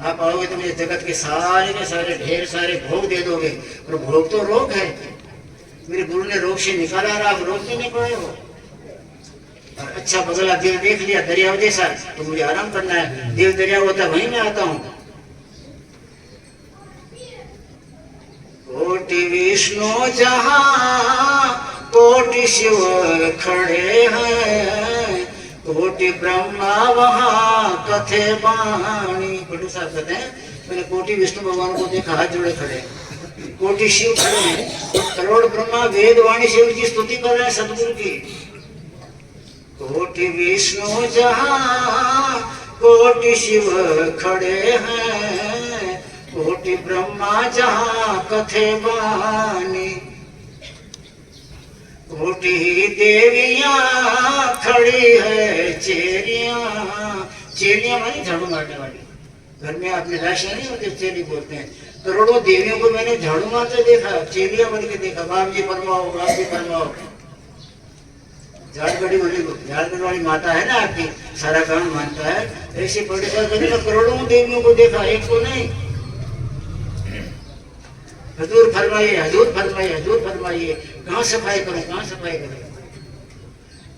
आप आओगे तो मुझे जगत के सारे ढेर सारे भोग दे दोगे, और भोग तो रोग है। मेरे गुरु ने रोग से निकाला, आप रोग से नहीं पाए हो। और अच्छा बदला दिल देख लिया दरिया जैसा, तो मुझे आराम करना है। दिल दरिया होता वहीं मैं आता हूँ। कोटि विष्णु जहाँ, कोटि शिव खड़े हैं, कोटि ब्रह्मा वहाँ कथे बाणी। बड़ू साहब कहते हैं मैंने कोटि विष्णु भगवान को देखा, हाथ जोड़े खड़े, कोटि शिव खड़े हैं, करोड़ ब्रह्मा वेद वाणी से उनकी स्तुति कर रहे हैं सदगुरु की। कोटि विष्णु जहाँ, कोटि शिव खड़े हैं, कोटि ब्रह्मा जहाँ कथे बानी। कोटि देवियां खड़ी है चेरियां, चेलियां मानी झाड़ू मारने वाली। घर में आपने राशि नहीं होती, चेली बोलते हैं। करोड़ों देवियों को मैंने झाड़ू मारते देखा, चेलियां बन के देखा। बाप जी फरमाओ, बाप जी फरमाओ। झाड़गढ़ी वाली माता है ना आपकी, सारा काम मानता है। ऐसे बड़े करोड़ों देवियों को देखा, एक को नहीं। हजूर फरमाइए, हजूर फरमाइए, हजूर फरमाइए, कहाँ सफाई करूं, कहाँ सफाई करूं।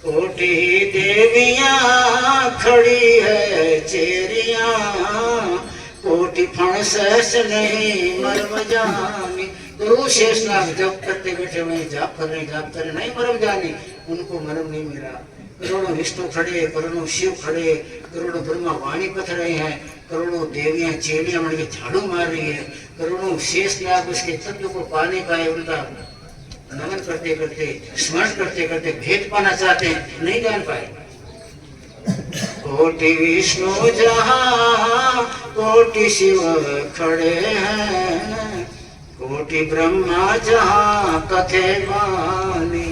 कोटि देवियां खड़ी है चेरियां, कोटि फण सहस नहीं मर्म जानी। गुरु शेषनाग जप करते बैठे हुए, जाप कर रहे नहीं मर्म जानी, उनको मर्म नहीं मिला। करोड़ों विष्णु खड़े, करोड़ों शिव खड़े, करोड़ों ब्रह्मा वाणी पथ रहे हैं, करोड़ों देवियां चेलियां मिलकर झाड़ू मार रही है, करोड़ों शेषनाग उसके तत्व को पाने का है, उनका नमन करते करते, स्मरण करते करते भेद पाना चाहते हैं, नहीं जान पाए। कोटि विष्णु जहाँ, कोटि शिव खड़े हैं, कोटि ब्रह्मा जहाँ कथे बानी।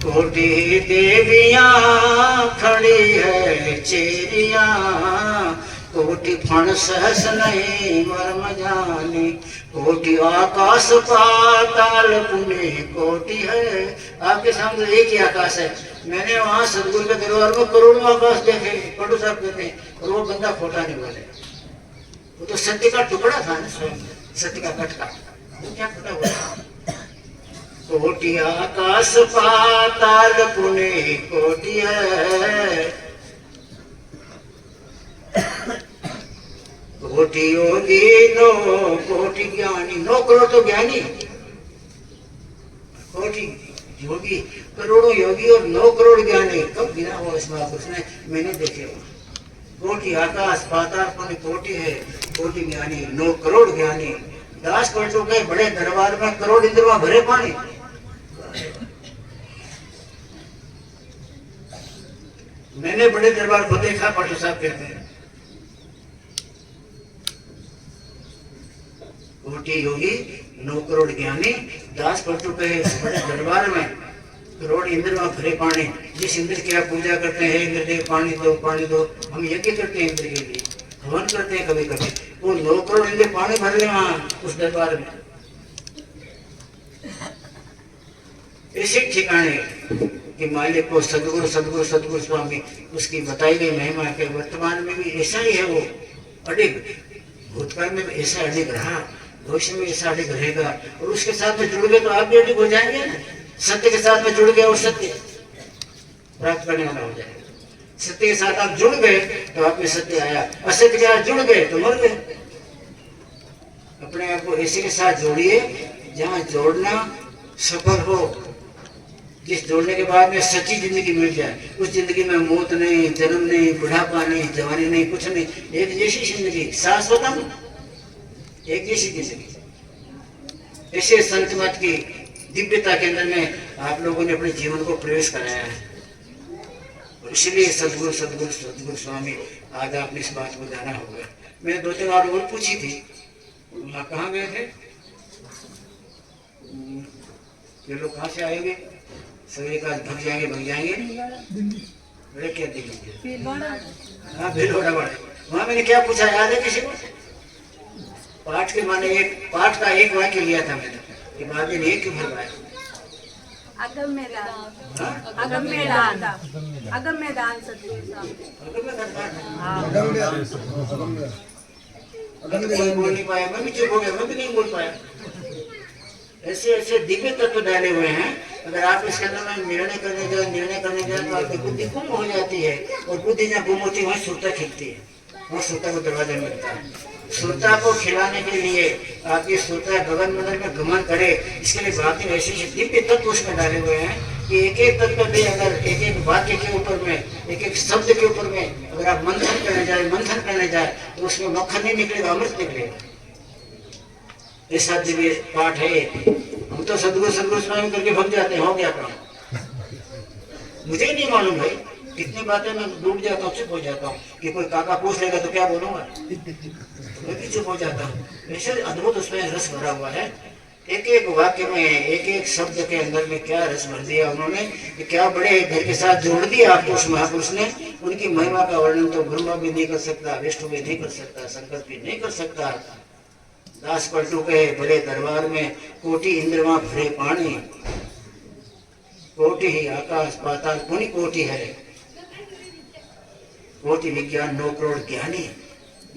कोटि देवियां खड़ी है चेरियां, कोटि फण सहस नहीं मर्म जानी। कोटि आकाश पाताल पुण्य कोटि है। आपके सामने एक ही आकाश है। मैंने वहां सदगुरु के दरबार में करोड़ों आकाश देखे, पटू साहब कहते हैं, और वो बंदा खोटा नहीं बोले। वो तो सत्य का टुकड़ा था ना, सत्य का कटका, वो क्या खोटा बोला। कोटि आकाश पाताल पुण्य कोटि है, कोटि योगी नो कोटि ज्ञानी। 9 करोड़ तो ज्ञानी, कोटि योगी, करोड़ों योगी और 9 करोड़ ज्ञानी। कब गिना हुआ इस बात उसने, मैंने देखे हो। कोटि आकाश पाताल पुण्य कोटि है, कोटि ज्ञानी, 9 करोड़ ज्ञानी। 10 करोड़ के बड़े दरबार में करोड़ इंद्रमा भरे पानी। मैंने बड़े दरबार को देखा, पाटू साहब कहते हैं। कोटि योगी 9 करोड़ ज्ञानी, 10 करोड़ के बड़े दरबार में करोड़ इंद्र में भरे पानी। जिस इंद्र की आप पूजा करते हैं, इंद्र देव पानी दो, पानी दो। हम यज्ञ करते हैं इंद्र के लिए, हवन करते हैं कभी कभी। वो 9 करोड़ इंद्र पानी भर ले वहां उस दरबार में। ऐसे ठिकाने कि मालिक को सदगुरु सदगुरु सदगुरु स्वामी उसकी बताई गई महिमा के वर्तमान में भी ऐसा ही है। वो अडिग भूतकाल में भी ऐसा अडिग रहा, भविष्य में ऐसा अडिग रहेगा। और उसके साथ में जुड़ गए तो आप भी अडिग हो जाएंगे ना। सत्य के साथ में जुड़ गए और सत्य प्राप्त करने वाला हो जाएगा। सत्य के साथ आप जुड़ गए तो आप में सत्य आया, असत्य के साथ जुड़ गए तो मर गए। अपने आप को ऐसे के साथ जोड़िए जहाँ जोड़ना सफल हो, जिस जोड़ने के बाद में सच्ची जिंदगी मिल जाए। उस जिंदगी में मौत नहीं, जन्म नहीं, बुढ़ापा नहीं, जवानी नहीं, कुछ नहीं, एक जैसी जिंदगी, शाश्वतम एक जैसी जिंदगी। ऐसे संत मत की दिव्यता के अंदर में आप लोगों ने अपने जीवन को प्रवेश कराया है। और इसलिए सदगुरु सदगुरु सदगुरु स्वामी आज आपने इस बात को जाना होगा। मैंने 2-3 बार और पूछी थी, वहाँ कहाँ गए थे ये लोग, कहाँ से आएंगे? सवेरे का भग जाएंगे बड़े क्या दिल्ली। हाँ भीलवाड़ा वाले, वहाँ मैंने क्या पूछा याद है किसी को? पाठ के माने एक पाठ का एक वाक्य लिया था मैंने कि बाद में एक क्यों भरवाया? कोई बोल नहीं पाया, मैं भी चुप हो गया, मैं भी नहीं बोल पाया। ऐसे ऐसे दिव्य तत्व डाले हुए हैं। अगर आप इसके अंदर में निर्णय करने जाए तो आपकी बुद्धि गुम हो जाती है। और बुद्धि जहाँ गुम होती है वहाँ सुरता खिलती है, वहाँ सुरता को दरवाजा मिलता है। सुरता को खिलाने के लिए आपकी सुरता गगन मंडल में गमन करे, इसके लिए बातें ऐसे दिव्य तत्व उसमें डाले हुए हैं कि एक एक तत्व भी अगर एक एक वाक्य के ऊपर में, एक एक शब्द के ऊपर में अगर आप मंथन करने जाए तो उसमें मक्खन नहीं निकलेगा, अमृत निकलेगा। ऐसा दिव्य पाठ है। हम तो सदगुरु सदगुरु स्वामी करके भग जाते हैं, हो गया काम। मुझे ही नहीं मालूम भाई, कितनी बातें मैं डूब जाता हूँ, चुप हो जाता हूँ कि कोई काका पूछ लेगा तो क्या बोलूंगा, मैं भी चुप हो जाता हूँ। ऐसे अद्भुत उसमें रस भरा हुआ है। एक एक वाक्य में, एक एक शब्द के अंदर में क्या रस भर दिया उन्होंने, कि क्या बड़े घर के साथ जोड़ दिया आपको उस महापुरुष ने। उनकी महिमा का वर्णन तो ब्रह्मा भी नहीं कर सकता, विष्णु भी नहीं कर सकता, शंकर भी नहीं कर सकता। दास पलटू के बड़े दरबार में कोटि इंद्रमा भरे पानी, कोटि ही आकाश पाताल पुनि कोटि है, कोटि विज्ञान 9 करोड़ ज्ञानी,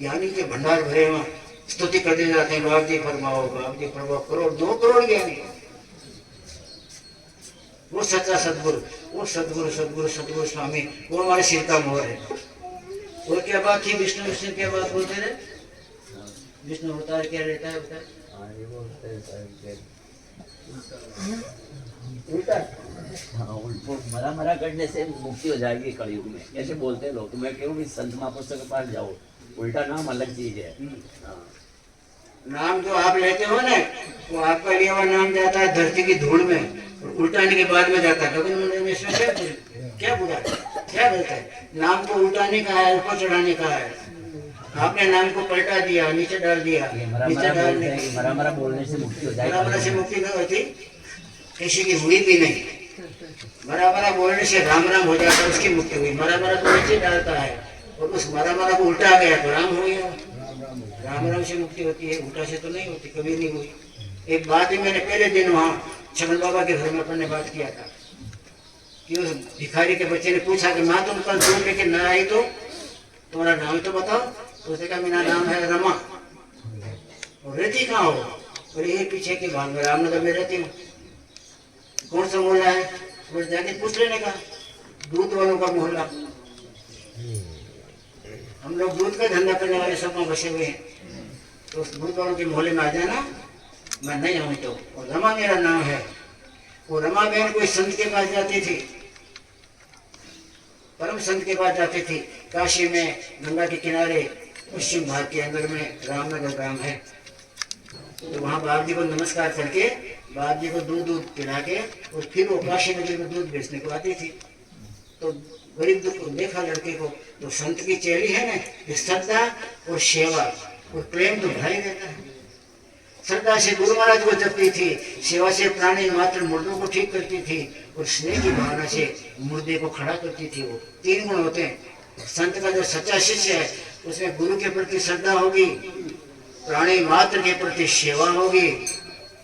ज्ञानी के भंडार भरे वहां स्तुति करते जाते हैं। बाप जी फरमाओ, बाप जी फरमाओ, करोड़ 2 करोड़ ज्ञानी। वो सच्चा सदगुरु, वो सदगुरु सदगुरु सदगुरु स्वामी, वो हमारे सिर का मोहर है। और क्या बात थी? विष्णु विष्णु क्या बात बोलते रहे? विष्णु अवतार क्या रहता है? उल्टा मरा मरा करने से मुक्ति हो जाएगी कलयुग में, ऐसे बोलते हैं लोग। तो मैं कहूँ संत महापुरुषों के पास जाओ, उल्टा नाम अलग चीज है। नाम जो आप लेते हो ना, वो आपका लिया हुआ नाम जाता है धरती की धूल में, उल्टाने के बाद में जाता है गगन मंडल में। इसमें क्या बुरा है, क्या गलत है? नाम को उल्टाने का है, ऊपर चढ़ाने का है। आपने नाम को पलटा दिया, नीचे डाल दिया, नीचे डालने मरा मरा बोलने से मुक्ति हो जाएगी। मरा मरा से मुक्ति नहीं होती, किसी की हुई भी नहीं। मरा मरा बोलने से राम राम हो जाता है, उसकी मुक्ति हुई। मरा मरा को नीचे डालता है और उस मरा मरा को उल्टा गया तो राम हो गया। राम राम से मुक्ति होती है, उल्टा से तो नहीं होती, कभी नहीं हुई। एक बात ही मैंने पहले दिन वहाँ छमन बाबा के घर में अपने बात किया था कि उस भिखारी के बच्चे ने पूछा कि माँ तुम कल दूर लेके ना आई तो तुम्हारा नाम तो बताओ। तो उसने कहा मेरा नाम है रमा। और रहती कहाँ हो? और यही पीछे के भाग में रामनगर में रहती हूँ। कौन सा मोहल्ला है? तो जाके पूछ लेने का, दूध वालों का मोहल्ला। हम लोग दूध का धंधा करने वाले सब में बसे हुए हैं, तो उस दूध वालों के मोहल्ले में आ जाना। मैं नहीं आऊँ तो। और रमा मेरा नाम है। वो रमा बहन कोई संत के पास जाती थी, परम संत के पास जाती थी। काशी में गंगा के किनारे पश्चिम भाग के अंदर में रामनगर ग्राम है। तो वहाँ बाप जी को नमस्कार करके बाप जी को दूध पिला के और फिर वो काशी नगर में दूध बेचने को आती थी। तो गरीब दुख को देखा लड़के को, तो संत की चेली है ना, श्रद्धा और सेवा और प्रेम तो भाई देता है। श्रद्धा से गुरु महाराज को जपती थी, सेवा से प्राणी मात्र मुर्दों को ठीक करती थी, और स्नेह की भावना से मुर्दे को खड़ा करती थी। वो 3 गुण होते हैं। संत का जो सच्चा शिष्य है उसमें गुरु के प्रति श्रद्धा होगी, प्राणी मात्र के प्रति सेवा होगी,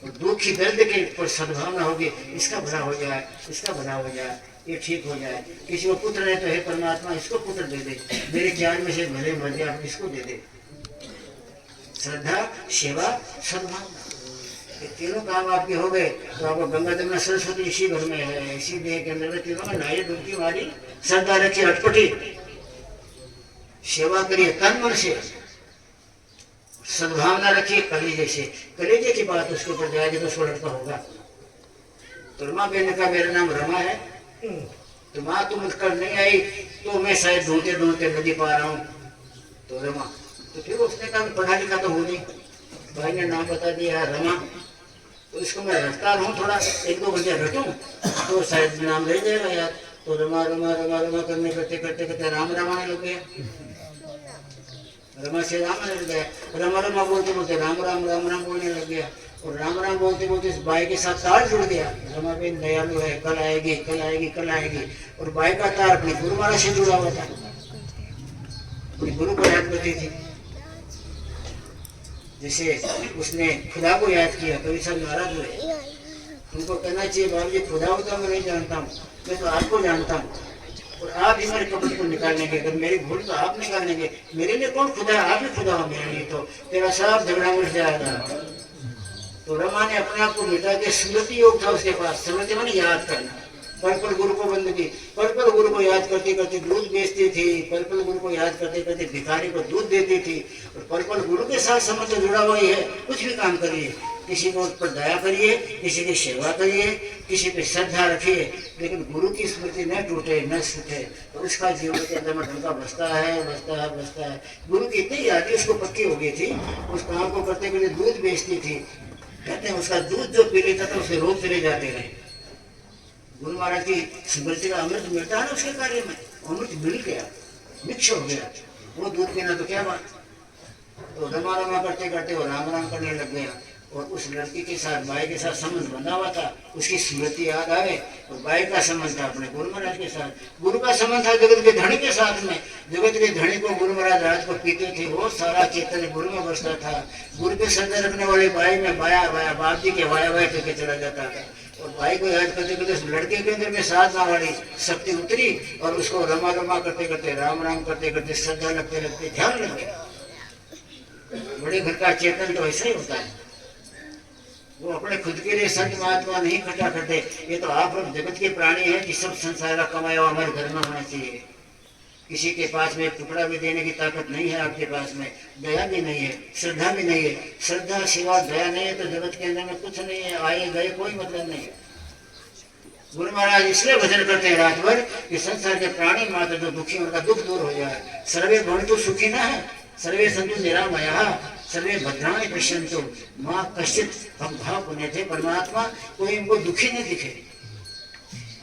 और दुखी दर्द के पर सद्भावना होगी। इसका भला हो जाए, इसका भला हो जाए। ये ठीक हो जाए। किसी को पुत्र नहीं तो हे परमात्मा इसको पुत्र दे दे, मेरे ज्ञान में से भले मर जाए, आप इसको दे दे। श्रद्धा, सेवा, सद्भावना, ये तीनों काम आपके हो गए तो आपको गंगा जमुना सरस्वती इसी घर में है, इसी देह के अंदर तीनों में नहाइए, डुबकी मारी, श्रद्धा रखिए अटपटी, सेवा करिए तन मन से, सद्भावना रखिए कलेजे से। कलेजे की बात उसके ऊपर जाएगी तो उसको लड़का होगा। तो रमा बहन का मेरा नाम रमा है, तो माँ तुम कल नहीं आई तो मैं शायद ढूंढते ढूंढते नदी पा रहा हूँ, तो रमा। तो फिर उसने कहा पढ़ा लिखा तो हो नहीं, भाई ने नाम बता दिया रमा, तो इसको मैं रटता रहूँ थोड़ा, 1-2 घंटे रटूँ तो शायद नाम रह जाएगा यार। तो रमा रमा रमा रमा करने करते करते करते राम राम आने लग गया, रमा से राम आने लग गया, रमा रमा बोलते बोलते राम राम राम राम बोलने लग गया, और राम राम बोलते बोलते इस बाई के साथ तार जुड़ गया। रमा बेन दयालु है, कल आएगी कल आएगी कल आएगी, और बाई का तार अपनी गुरु महाराज से जुड़ा हुआ था, अपनी गुरु को याद करती थी। जैसे उसने खुदा को याद किया, कभी सब नाराज हुए, तुमको कहना चाहिए बाबू जी खुदा होता मैं नहीं जानता हूँ, मैं तो आपको जानता हूँ, और आप ही मेरे कपड़े को निकालेंगे, अगर मेरी भूल तो आप निकालेंगे, मेरे लिए कौन खुदा है, आप ही खुदा हो मेरे लिए, तो तेरा सब झगड़ा मुझ जाएगा। तो रमा ने अपने आप को मिटा के स्मृति योग था उसके पास, स्मृति माने याद करना, पल पल गुरु को बंदगी, पल पल गुरु को याद करते करते दूध बेचती थी, पल पल गुरु को याद करते करते भिखारी को दूध देती थी, और पल पल गुरु के साथ समझ जुड़ा हुआ ही है। कुछ भी काम करिए, किसी को पर दया करिए, किसी की सेवा करिए, किसी पे श्रद्धा रखिए, लेकिन गुरु की स्मृति न टूटे न छूटे, तो उसका जीवन के अंदर में ढंका बसता है बसता है बसता है। गुरु की इतनी यादें उसको पक्की हो गई थी, उस काम को करते करते दूध बेचती थी, कहते हैं उसका दूध जो पी लेता था उसके रोग चले जाते रहे। गुरु महाराज की स्मृति का अमृत मिलता है ना उसके कार्य में, अमृत मिल गया, मिक्स हो गया, वो दूध पीना तो क्या बात। तो रमा रमा करते करते वो राम राम करने लग गया, और उस लड़की के साथ बाई के साथ संबंध बंधा हुआ था, उसकी स्मृति याद आवे, और बाई का संबंध था अपने गुरु महाराज के साथ, गुरु का संबंध था जगत के धनी के साथ में। जगत के धनी को गुरु महाराज राज को पीते थे, वो सारा चेतन गुरु में बसता था। गुरु के संग रखने वाले बाई में बाया बाया बाप जी के वाया वाया करके चला जाता था, और भाई को याद करते करते उस लड़के के अंदर में साधना वाली शक्ति उतरी, और उसको रमा रमा करते करते राम राम करते करते श्रद्धा लगते लगते ध्यान लग गया। बड़े घर का चेतन तो ऐसा ही होता है, वो अपने खुद के लिए संत महात्मा नहीं इकट्ठा करते। ये तो आप लोग जगत के प्राणी हैं कि सब संसार का कमाया हुआ हमारे घर में होना चाहिए। किसी के पास में एक टुकड़ा भी देने की ताकत नहीं है, आपके पास में दया भी नहीं है, श्रद्धा भी नहीं है। श्रद्धा सेवा दया नहीं है तो जगत के अंदर में कुछ नहीं है, आए गए कोई मतलब नहीं है। गुरु महाराज इसलिए भजन करते हैं रात भर कि संसार के प्राणी मात्र जो दुखी उनका दुख दूर हो जाए। सर्वे भवन्तु सुखिनः, सर्वे सन्तु निरामयाः, सर्वे भद्राणि पश्यन्तु मां कश्चित् भवभाव पुण्य थे। परमात्मा कोई इनको दुखी नहीं दिखे।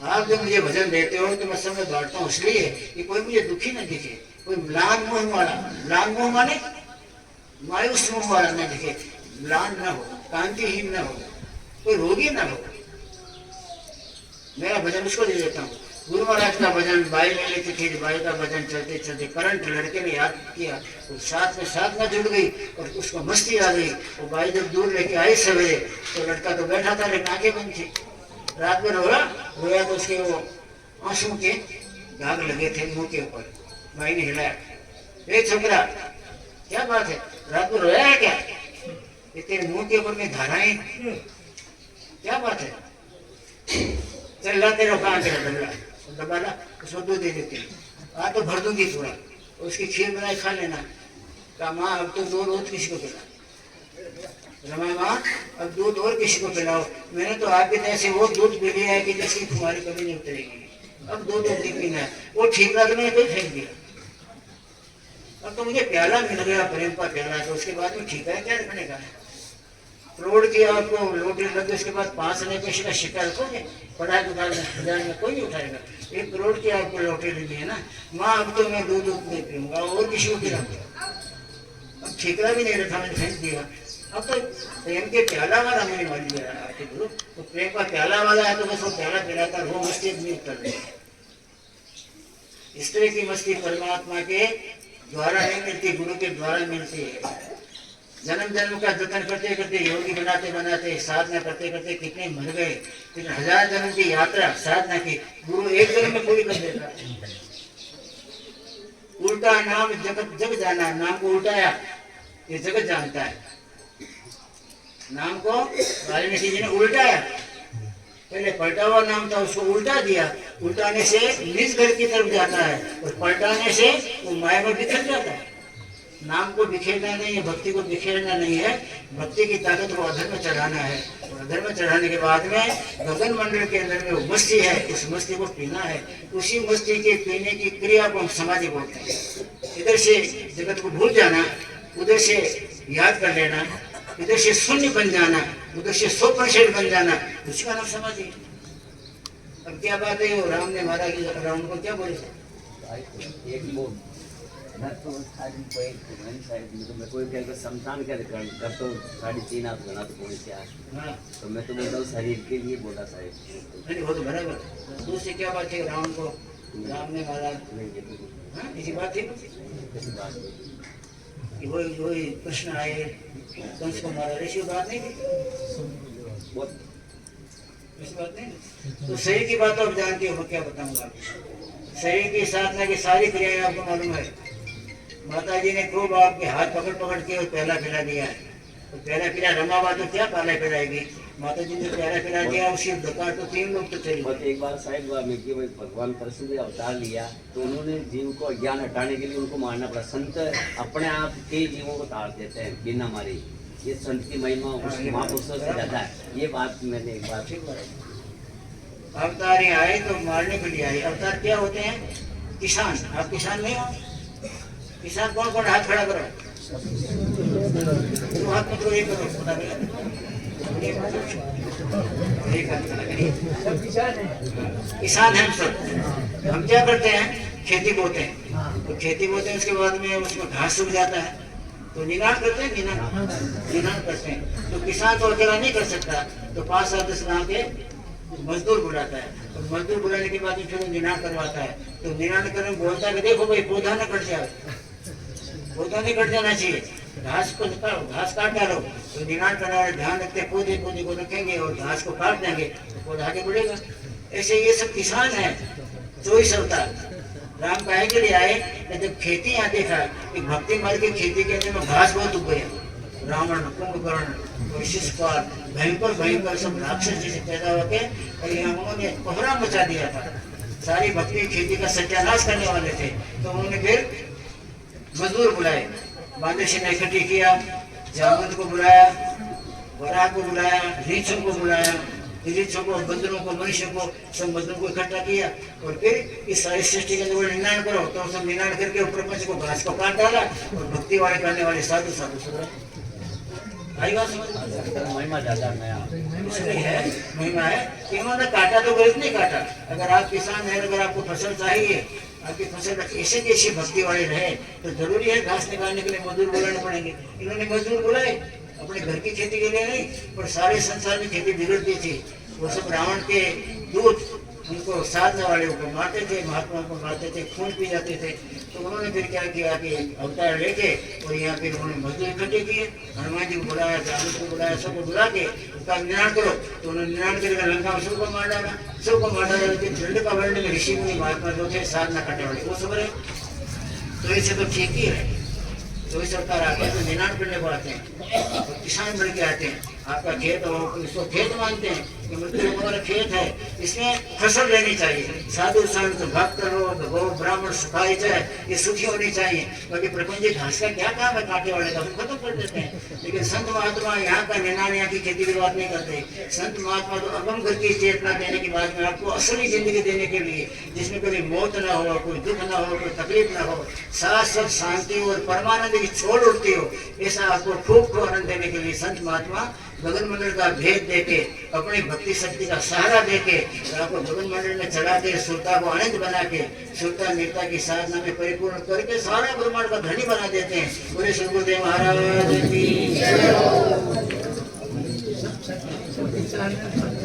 आप जब मुझे भजन देते हो तो मैं समय बांटता हूँ इसलिए कि कोई मुझे दुखी न दिखे, कोई म्लान मुंह वाला, म्लान मुंह माने मायूस मुंह वाला न दिखे, म्लान न हो, कांतिहीन न हो, कोई रोगी न हो। मेरा भजन उसको दे देता हूँ। गुरु महाराज का भजन बाई ले लेती थी, बाई का भजन चलते चलते करंट लड़के ने याद किया, तो साथ में साधना जुड़ गई और उसको मस्ती आ गई। वो बाई जब दूर लेके आई सवेरे तो लड़का तो बैठा था लेकिन आंखें बंद थी। रात भर रोया तो उसके वो आंसू के दाग लगे थे मुंह के ऊपर। भाई ने हिलाया, ए छोकरा क्या बात है, रात भर रोया है क्या, ये तेरे मुंह के ऊपर में धाराएं, क्या बात है, चल ला तेरा कहाँ तेरा डबला, दबाला उसको दूध दे देती आ तो भर दूंगी थोड़ा, उसकी खीर बनाई खा लेना। कहा माँ अब तो दूध और किसी को पिला, रमा माँ अब दूध और किसी को पिलाओ, मैंने तो आपके तरह से वो दूध पी लिया है कि जिसकी तुम्हारी कभी नहीं उतरेगी, अब दूध और नहीं पीना है। वो ठीक लग नहीं तो फेंक दिया। अब तो मुझे प्याला मिल गया, प्रेम का प्याला, तो उसके बाद में ठीक है क्या रखने का है। रोड की आपको लोटी लग गई, उसके बाद 5 आने पैसे का सिक्का रखोगे, पढ़ाई दुकान में कोई नहीं उठाएगा। 1 करोड़ की आपको लोटी लगी है ना, माँ अब तो मैं दूध नहीं पीऊंगा और किसी को पिलाऊंगा। अब ठिकरा भी नहीं रखा, मैंने फेंक दिया। अब तो प्रेम के प्याला वाला मैंने मान लिया है गुरु, तो प्रेम का प्याला वाला है तो बस वो प्याला पिलाता वो मस्ती नहीं कर रहे। इस तरह की मस्ती परमात्मा के द्वारा नहीं मिलती, गुरु के द्वारा मिलती है। जन्म जन्म का जतन करते करते योगी बनाते बनाते साधना करते करते कितने मर गए, फिर 1000 जन्म की यात्रा साधना की, गुरु एक जन्म में पूरी कर देता। उल्टा नाम जगत जग जाना, नाम को उल्टाया ये जगत जानता है। नाम को वाल्मीकि जी ने उल्टाया, पहले पलटा हुआ नाम था उसको उल्टा दिया, उल्टाने से निज घर की तरफ जाता है और पलटाने से वो माया में बिखर जाता है। नाम को बिखेरना नहीं है, भक्ति को बिखेरना नहीं है, भक्ति की ताकत को अधर में चढ़ाना है और अधर में चढ़ाने के बाद में गगन मंडल के अंदर में वो मस्ती है, उस मस्ती को पीना है, उसी मस्ती के पीने की क्रिया को हम समाधि बोलते हैं। इधर से जगत को भूल जाना, उधर से याद कर लेना, इधर से शून्य बन जाना, उधर से 100% बन जाना, उसी का नाम समाधि है। अब क्या बात है, वो राम ने मारा कि राम को क्या बोले एक बोल मैं तो सारी कोई नहीं शायद तो मैं कोई क्या समझान क्या कर तो 3.5 हाथ बना तो पौने 4, हाँ तो मैं तो बोलता हूँ शरीर के लिए बोला साहब। नहीं वो तो बराबर। दूसरी क्या बात है, राम को राम ने मारा, नहीं ये तो हाँ इसी बात थी ऐसी बात नहीं। कि वही कृष्ण आए कंस को मारा, ऐसी बात नहीं थी, बहुत ऐसी बात नहीं। तो शरीर की बात तो आप जानते हो, मैं क्या बताऊंगा। शरीर की साधना की सारी क्रियाएं आपको मालूम है। माता जी ने खूब आपके हाथ पकड़ पकड़ के और पहला पिला दिया है, तो पहला पिला रमा हुआ तो क्या पहला पिलाएगी। माता जी ने पहला पिला दिया, उसी दरकार तो 3 लोग तो चले। बस एक बार साहिब हुआ में कि भाई भगवान कृष्ण ने अवतार लिया तो उन्होंने जीव को अज्ञान हटाने के लिए उनको मारना पड़ा। संत अपने आप के जीवों को तार देते हैं बिना मारे, ये संत की महिमा उस महापुरुषों से ज्यादा है। ये बात मैंने एक बार ठीक बात। अवतार ही आए तो मारने के लिए आए। अवतार क्या होते हैं, किसान। आप किसान नहीं हो, किसान कौन कौन, हाथ खड़ा करो, तो हाथ पकड़ो, ये करो, पता किसान है हम सब। हम क्या करते हैं, खेती बोते हैं, तो खेती बोते हैं, उसके बाद में उसमें घास सूख जाता है तो निनाण करते हैं, निनाण करते हैं। तो किसान तो अकेला नहीं कर सकता, तो 5 7 10 गाँव के मजदूर बुलाता है, और मजदूर बुलाने के बाद फिर निनाण करवाता है। तो निनाण करने बोलता है कि देखो भाई पौधा न कट जाए, पौधा नहीं कट जाना चाहिए, घास काट डालो। तो निनाण करने वाले ध्यान रखते हैं, पौधे को रखेंगे और घास को काट देंगे, तो पौधा आगे बढ़ेगा। ऐसे ये सब किसान है। 24 अवतार राम काहे के लिए आए, जब खेती यहाँ देखा कि भक्ति मार्ग की खेती के अंदर में घास बहुत उग गया, रावण, कुंभकर्ण, शिशुपाल, भयंकर भयंकर सब राक्षस जैसे पैदा होते, और यहाँ उन्होंने कोहरा मचा दिया था। सारी भक्ति खेती का सत्यानाश करने वाले थे, तो उन्होंने फिर मजदूर बुलाए, बादशाह ने इकट्ठी किया, जामुन को बुलाया, वराह को बुलाया, रीछों को बुलाया, रीछों को, बंदरों को, मनुष्य को, सब मजदूरों को इकट्ठा किया, और फिर इस सारी सृष्टि के अंदर निनाण करो। तो सब निनाण करके प्रपंच को घास को काट डाला, और भक्ति वाले करने वाले साधु सुन आई बात समझ। महिमा ज्यादा नया इसलिए है, महिमा है कि इन्होंने काटा तो गलत नहीं काटा। अगर आप किसान हैं, अगर आपको फसल चाहिए, आपकी फसल ऐसे कैसी भक्ति वाले रहे, तो जरूरी है घास निकालने के लिए मजदूर बुलाने पड़ेंगे। इन्होंने मजदूर बुलाए अपने घर की खेती के लिए नहीं, पर सारे संसार में खेती बिगड़ती थी। वो सब रावण के दूत उनको साधने वाले को मारते थे, महात्माओं को मारते थे, खून पी जाते थे। तो उन्होंने फिर क्या किया कि अवतार लेके और यहाँ फिर उन्होंने मजदूर इकट्ठे किए, हनुमान जी को बुलाया, जामुन को बुलाया, सबको बुला के उसका निराण करो। तो उन्होंने निराण करके लंका में सबको मार डाला, सबको मार डाला। लेकिन ठंड का वर्ल्ड में ऋषि मुनि महात्मा जो थे साधना करने वाले वो सब रहे, तो ऐसे तो ठीक ही है। तो इस अवतार आते हैं तो निराण करने को आते हैं, तो किसान बन के आते हैं। आपका खेत हो, इसको खेत मानते हैं कि मृत्यु हमारा खेत है, इसमें फसल रहनी चाहिए। साधु संत भक्त लोग गौ ब्राह्मण सुखाई जाए, ये सुखी होनी चाहिए। बाकी प्रपंच घास का क्या काम है, काटे वाले का खत्म कर देते हैं। लेकिन संत महात्मा यहाँ का निनाण, यहाँ की खेती की बात नहीं करते। संत महात्मा तो अगम घर की चेतना देने के बाद में आपको असली जिंदगी देने के लिए, जिसमें कभी मौत ना हो, कोई दुख ना हो, कोई तकलीफ ना हो, शाश्वत शांति और परमानंद की छोड़ उठती हो, ऐसा आपको खूब आनंद देने के लिए संत महात्मा गगन मंडल का भेद देके, अपनी भक्ति शक्ति का सहारा देके आपको गगन मंडल में चढ़ा के, सुरता को आनंद बना के, सुरता नेता की साधना में परिपूर्ण करके सारा ब्रह्मांड का धनी बना देते हैं। बोले श्री गुरुदेव महाराज की जय हो।